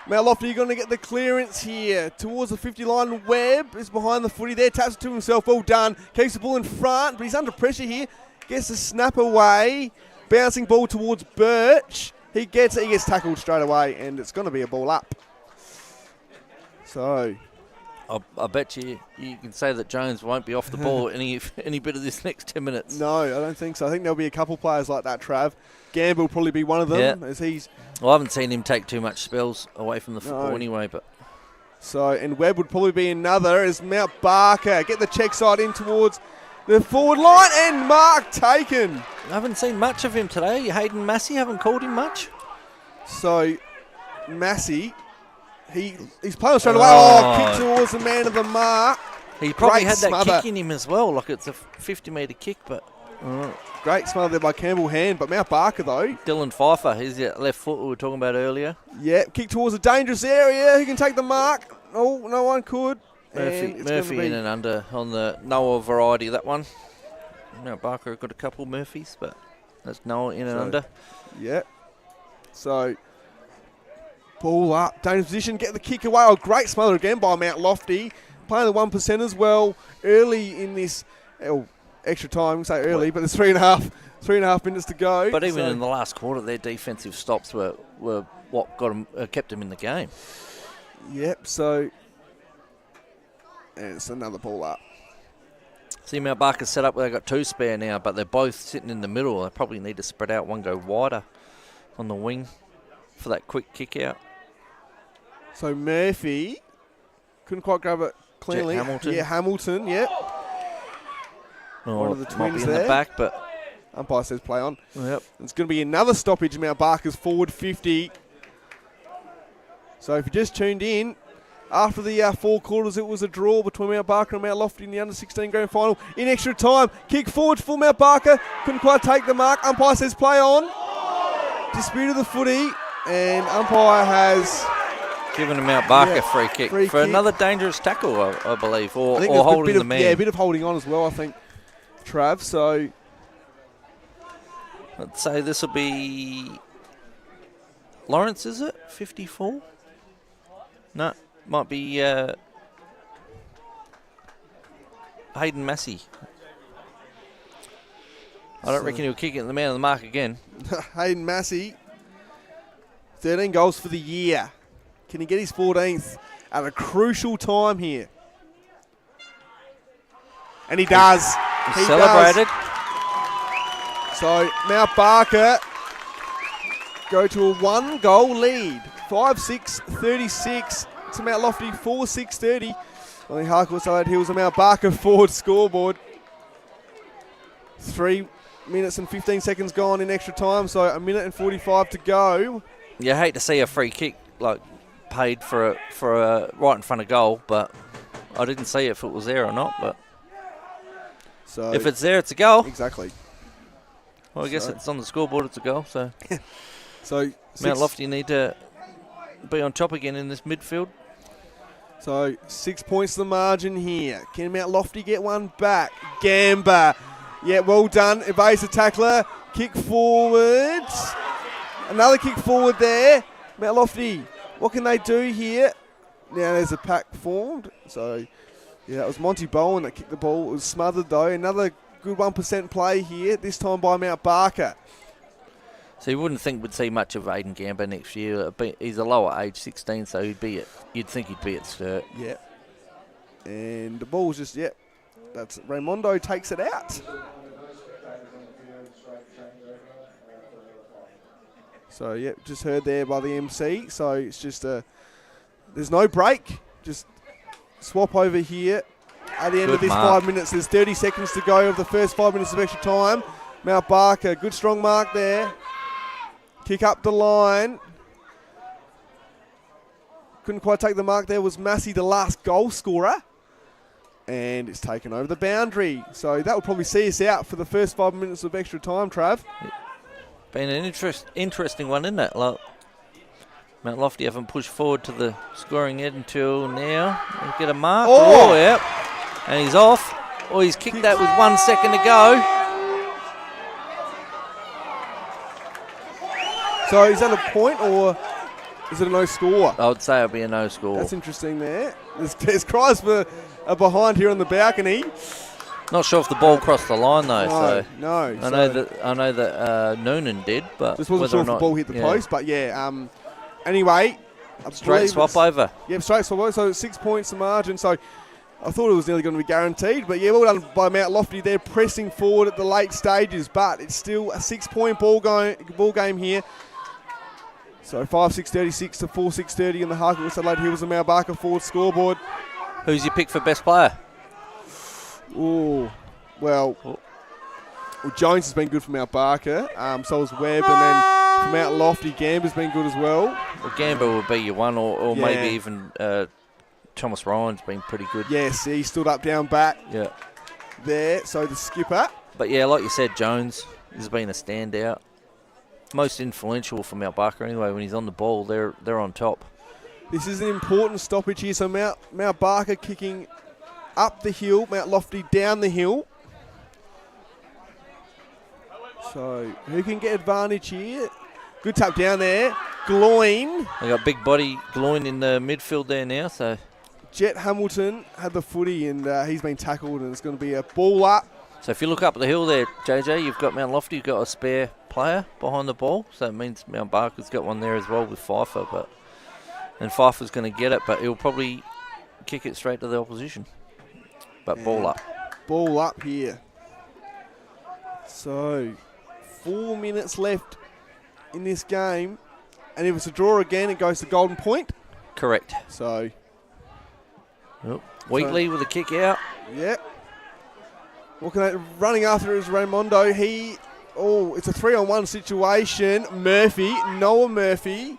Mount Lofty going to get the clearance here towards the 50 line. Webb is behind the footy there, taps it to himself, well done. Keeps the ball in front, but he's under pressure here. Gets the snap away, bouncing ball towards Birch. He gets it, he gets tackled straight away, and it's going to be a ball up. So
I bet you can say that Jones won't be off the ball any bit of this next 10 minutes.
no, I don't think so. I think there'll be a couple players like that, Trav. Gamble will probably be one of them, as he's...
Well, I haven't seen him take too much spells away from the football anyway, but...
So, and Webb would probably be another as Mount Barker get the check side in towards the forward line, and mark taken.
I haven't seen much of him today. Hayden Massie, haven't called him much.
So, Massie, he's playing straight away. Kick towards the man of the mark.
He probably
Great
had that
smother.
kick in him as well, like it's a 50-metre kick, but...
Great smother there by Campbell Hand, but Mount Barker though.
Dylan Pfeiffer, he's that left foot we were talking about earlier.
Yeah, kick towards a dangerous area. Who can take the mark? Oh, no one could.
Murphy in and under on the Noah variety, that one. Mount Barker have got a couple Murphys, but that's Noah in and under.
Yeah. So, ball up, dangerous position, get the kick away. Oh, great smother again by Mount Lofty. Playing the 1% as well early in this extra time. Say early, but there's three and a half minutes to go.
But even in the last quarter, their defensive stops were what got them, kept them in the game.
Yep. So, and it's another ball up.
See, Mount Barker's set up where they've got two spare now, but they're both sitting in the middle. They probably need to spread out, one go wider on the wing for that quick kick out.
So Murphy couldn't quite grab it cleanly.
Hamilton.
Yeah, Hamilton. Yep. One of the
might
twins
be in
there.
the back, but
umpire says play on.
Yep.
It's going to be another stoppage. Mount Barker's forward 50. So if you just tuned in, after the 4 quarters, it was a draw between Mount Barker and Mount Lofty in the Under 16 Grand Final. In extra time, kick forward for Mount Barker. Couldn't quite take the mark. Umpire says play on. Disputed the footy, and umpire has
given a Mount Barker free kick
free
for
kick.
another dangerous tackle, I believe, or
I think there's
holding the man.
Yeah, a bit of holding on as well, I think, Trav. So
Let's say this will be Lawrence, is it? 54? No, might be Hayden Massie. I don't reckon he'll kick it at the man of the mark again.
Hayden Massie, 13 goals for the year. Can he get his 14th at a crucial time here? And he does. He
Celebrated.
does. So Mount Barker go to a 1-goal lead. 5-6-36 to Mount Lofty, 4-6-30. On the Harcourt side, here's a Mount Barker forward scoreboard. 3 minutes and 15 seconds gone in extra time, so a minute and 45 to go.
You hate to see a free kick like paid for a right in front of goal, but I didn't see if it was there or not. But
so
if it's there, it's a goal.
Exactly.
Well, I guess it's on the scoreboard. It's a goal. So
so
Mount Lofty need to be on top again in this midfield.
So 6 points the margin here. Can Mount Lofty get one back? Gamba. Yeah, well done. Evades the tackler. Kick forward. Another kick forward there. Mount Lofty, what can they do here? Now there's a pack formed. So, yeah, it was Monty Bowen that kicked the ball. It was smothered, though. Another good 1% play here, this time by Mount Barker.
So you wouldn't think we'd see much of Aiden Gamba next year. He's a lower age, 16, so you'd think he'd be at Sturt.
Yeah. And the ball's just, that's Raimondo takes it out. So, just heard there by the MC. So it's just there's no break. Just swap over here. At the end of this 5 minutes, there's 30 seconds to go of the first 5 minutes of extra time. Mount Barker, good strong mark there. Kick up the line. Couldn't quite take the mark there. Was Massie the last goal scorer? And it's taken over the boundary. So that will probably see us out for the first 5 minutes of extra time, Trav.
Been an interesting one, isn't it? Like, Mount Lofty haven't pushed forward to the scoring end until now. They'll get a mark.
Oh,
yeah. And he's off. Oh, he's kicked that with 1 second to go.
So is that a point or is it a no score?
I would say it'll be a no score.
That's interesting there. There's cries for a behind here on the balcony.
Not sure if the ball crossed the line though.
No.
I know that Noonan did, but
just wasn't sure if the ball hit the post. But yeah. Anyway,
straight swap over.
Yeah, straight swap over. So 6 points the margin. So I thought it was nearly going to be guaranteed. But yeah, well done by Mount Lofty. They're pressing forward at the late stages, but it's still a 6-point ball game here. So 5-6-36 to 4-6-30 in the Harcourt West Adelaide Hills and Mount Barker forward scoreboard.
Who's your pick for best player?
Well, Jones has been good for Mount Barker. So has Webb, and then for Mount Lofty, Gamber's been good as well.
Well, Gamber will be your one, or maybe even Thomas Ryan's been pretty good.
Yes, he stood up, down, back.
Yeah.
There, so the skipper.
But yeah, like you said, Jones has been a standout. Most influential for Mount Barker anyway. When he's on the ball, they're on top.
This is an important stoppage here. So Mount Barker kicking up the hill, Mount Lofty down the hill. So who can get advantage here? Good tap down there. Gloin.
They got big body Gloin in the midfield there now. So
Jet Hamilton had the footy and he's been tackled, and it's going to be a ball up.
So if you look up the hill there, JJ, you've got Mount Lofty, you've got a spare player behind the ball. So it means Mount Barker's got one there as well with Pfeiffer. And Pfeiffer's going to get it, but he'll probably kick it straight to the opposition. But ball up.
Ball up here. So 4 minutes left in this game. And if it's a draw again, it goes to golden point.
Correct.
So.
Wheatley with a kick out.
Yep. Running after is Raimondo. It's a 3-on-1 situation. Noah Murphy.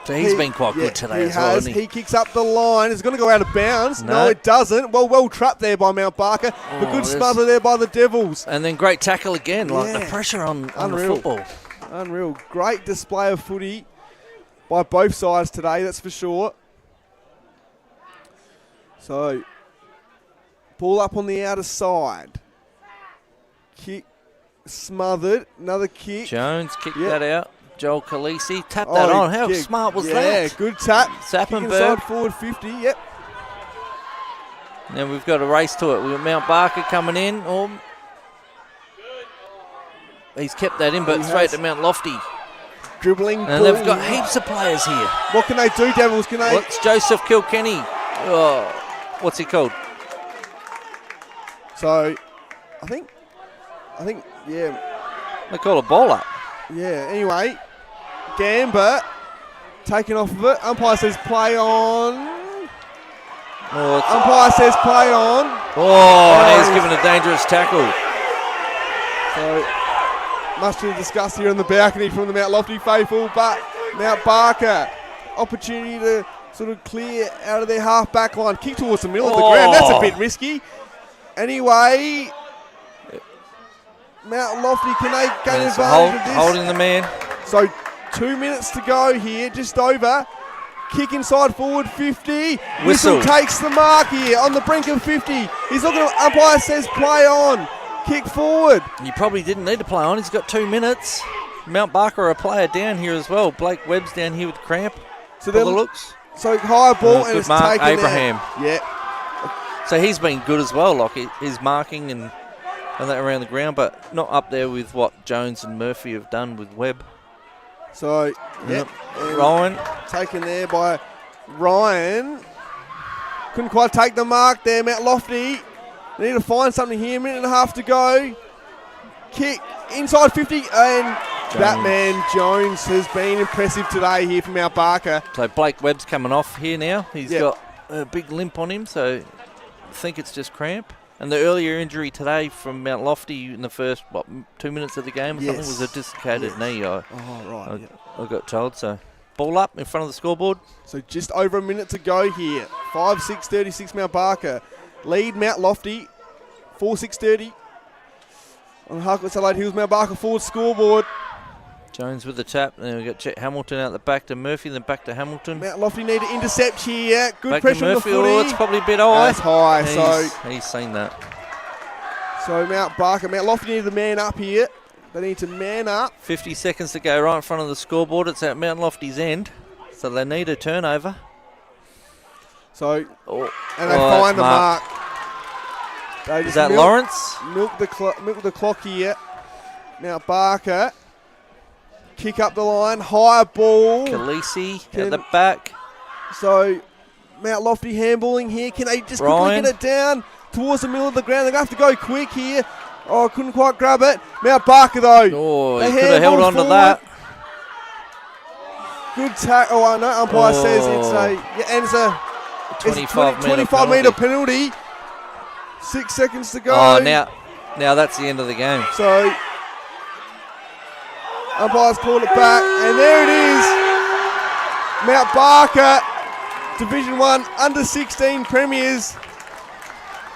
So he's been quite good today as well, hasn't he?
He kicks up the line. It's going to go out of bounds. No, it doesn't. Well trapped there by Mount Barker. But good smother there by the Devils.
And then great tackle again. Like the pressure on the football.
Unreal. Great display of footy by both sides today, that's for sure. So, ball up on the outer side. Kick smothered. Another kick.
Jones kicked that out. Joel Khaleesi tapped that on. How smart was that?
Yeah, good tap.
Sappenberg.
Inside forward 50, yep.
Now we've got a race to it. We've got Mount Barker coming in. He's kept that in, but straight to Mount Lofty.
Dribbling.
And they've got heaps of players here.
What can they do, Devils?
What's Joseph Kilkenny? What's he called?
So, I think, yeah.
They call a ball up.
Yeah, anyway. Gamber taken off of it. Umpire says play on. Umpire says play on.
And he's given a dangerous tackle.
So, much to discuss here on the balcony from the Mount Lofty faithful, but Mount Barker, opportunity to sort of clear out of their half-back line. Kick towards the middle of the ground. That's a bit risky. Anyway, Mount Lofty, can they gain advantage of this?
Holding the man.
So 2 minutes to go here, just over. Kick inside forward 50. Whistle takes the mark here on the brink of 50. He's looking at umpire says play on. Kick forward.
You probably didn't need to play on. He's got 2 minutes. Mount Barker a player down here as well. Blake Webb's down here with cramp. So the looks.
So high ball and it's
mark,
taken
Abraham.
Yeah.
So he's been good as well. Like his marking and that around the ground, but not up there with what Jones and Murphy have done with Webb.
So,
Ryan.
Taken there by Ryan. Couldn't quite take the mark there, Mount Lofty. They need to find something here, 1.5 minutes to go. Kick inside 50, and Batman Jones has been impressive today here from Mount Barker.
So Blake Webb's coming off here now. He's got a big limp on him, so I think it's just cramp. And the earlier injury today from Mount Lofty in the first 2 minutes of the game or something was a dislocated knee. I got told. So ball up in front of the scoreboard.
So just over 1 minute to go here. 5-6-36 Mount Barker. lead Mount Lofty 4-6-30 on Harcourt's Adelaide Hills Mount Barker forward scoreboard.
Jones with the tap. Then we got Chet Hamilton out the back to Murphy, then back to Hamilton.
Mount Lofty need to intercept here. Good
Back
pressure
to
on the
Murphy.
footy.
Oh, it's probably a bit high.
That's high.
He's seen that.
So Mount Lofty need to man up here. They need to man up.
50 seconds to go right in front of the scoreboard. It's at Mount Lofty's end. So they need a turnover.
So, and they
that's
find the mark. They
Is
just
that Lawrence?
Milk the clock here. Mount Barker. Kick up the line. High ball.
Khaleesi at the back.
So, Mount Lofty handballing here. Can they just quickly get it down towards the middle of the ground? They're going to have to go quick here. Oh, couldn't quite grab it. Mount Barker, though.
Oh, he could have held on to that.
Good tackle. Oh, no, umpire says it's a 25 metre penalty. 6 seconds to go.
Oh, now that's the end of the game.
So, umpires called it back, and there it is. Mount Barker, Division 1 under-16 premiers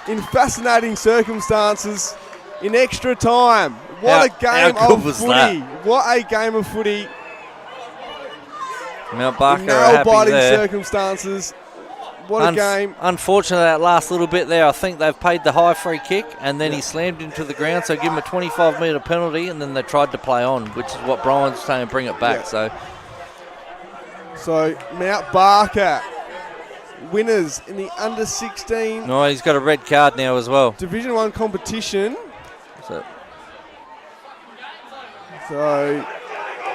in fascinating circumstances in extra time. What a game of footy. What a game of footy.
Mount Barker
in
are happy
nail-biting
there.
circumstances. What a game.
Unfortunately, that last little bit there, I think they've paid the high free kick, and then he slammed into the ground, so give him a 25 metre penalty, and then they tried to play on, which is what Brian's saying, bring it back. So
Mount Barker, winners in the under-16.
No, he's got a red card now as well.
Division 1 competition. So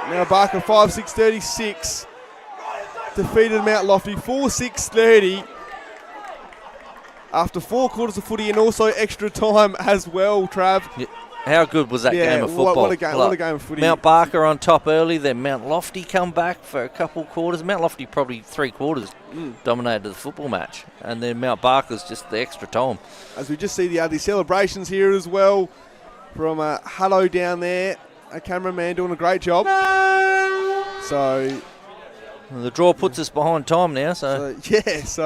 Mount Barker 5-6-36. Defeated Mount Lofty 4-6-30 after 4 quarters of footy and also extra time as well, Trav.
Yeah. How good was that game of football?
What a game of footy.
Mount Barker on top early, then Mount Lofty come back for a couple quarters. Mount Lofty probably 3 quarters dominated the football match, and then Mount Barker's just the extra time.
As we just see the celebrations here as well from Hutto down there, a cameraman doing a great job. So
the draw puts us behind time now,
so it's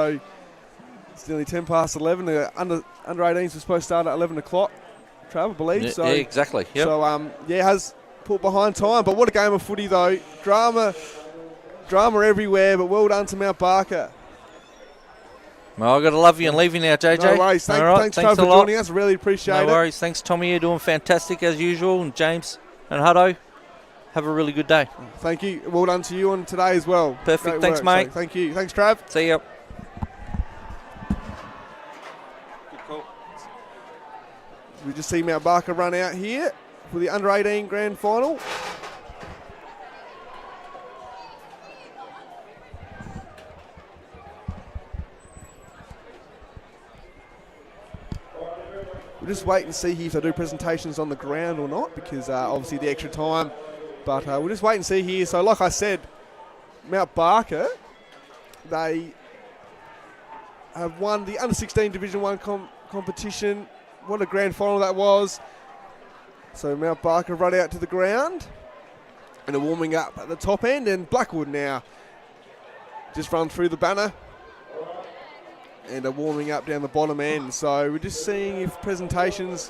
nearly 10 past 11. The under 18s were supposed to start at 11 o'clock, Trav, I believe.
Yeah, exactly. Yep.
So, has put behind time. But what a game of footy, though. Drama everywhere, but well done to Mount Barker.
Well, I've got to love you and leave you now, JJ.
No worries. Thanks Trav, for joining us. Really appreciate it.
No worries. Thanks, Tommy. You're doing fantastic as usual. And James and Hutto, have a really good day.
Thank you. Well done to you on today as well.
Perfect.
Great
Thanks,
work.
mate.
So, thank you. Thanks, Trav.
See ya.
Good call. We just see Mount Barker run out here for the under 18 grand final. We'll just wait and see if they do presentations on the ground or not, because obviously the extra time. But we'll just wait and see here. So like I said, Mount Barker, they have won the under-16 Division 1 competition. What a grand final that was. So Mount Barker run out to the ground and are warming up at the top end, and Blackwood now just run through the banner and are warming up down the bottom end. So we're just seeing if presentations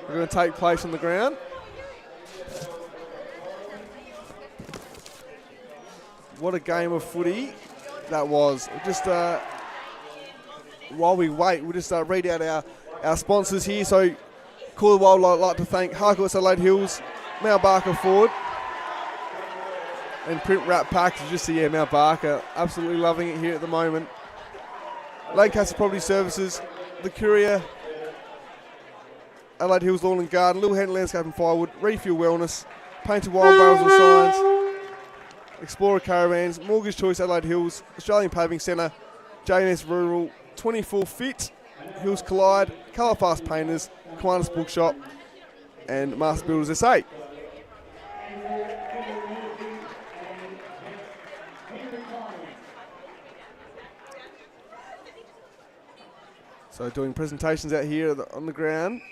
are going to take place on the ground. What a game of footy that was. Just while we wait, we'll just read out our sponsors here. So Call the Wild, I'd like to thank Harcourt's Adelaide Hills, Mount Barker Ford, and Print Wrap Packs. Just see Mount Barker absolutely loving it here at the moment. Lancaster Property Services, The Courier, Adelaide Hills Lawn and Garden, Little Hand Landscape and Firewood, Refuel Wellness, Painted Wild Barrels and Signs, Explorer Caravans, Mortgage Choice Adelaide Hills, Australian Paving Centre, JNS Rural, 24 Fit, Hills Collide, Colour Fast Painters, Kiwanis Bookshop, and Master Builders SA. So doing presentations out here on the ground.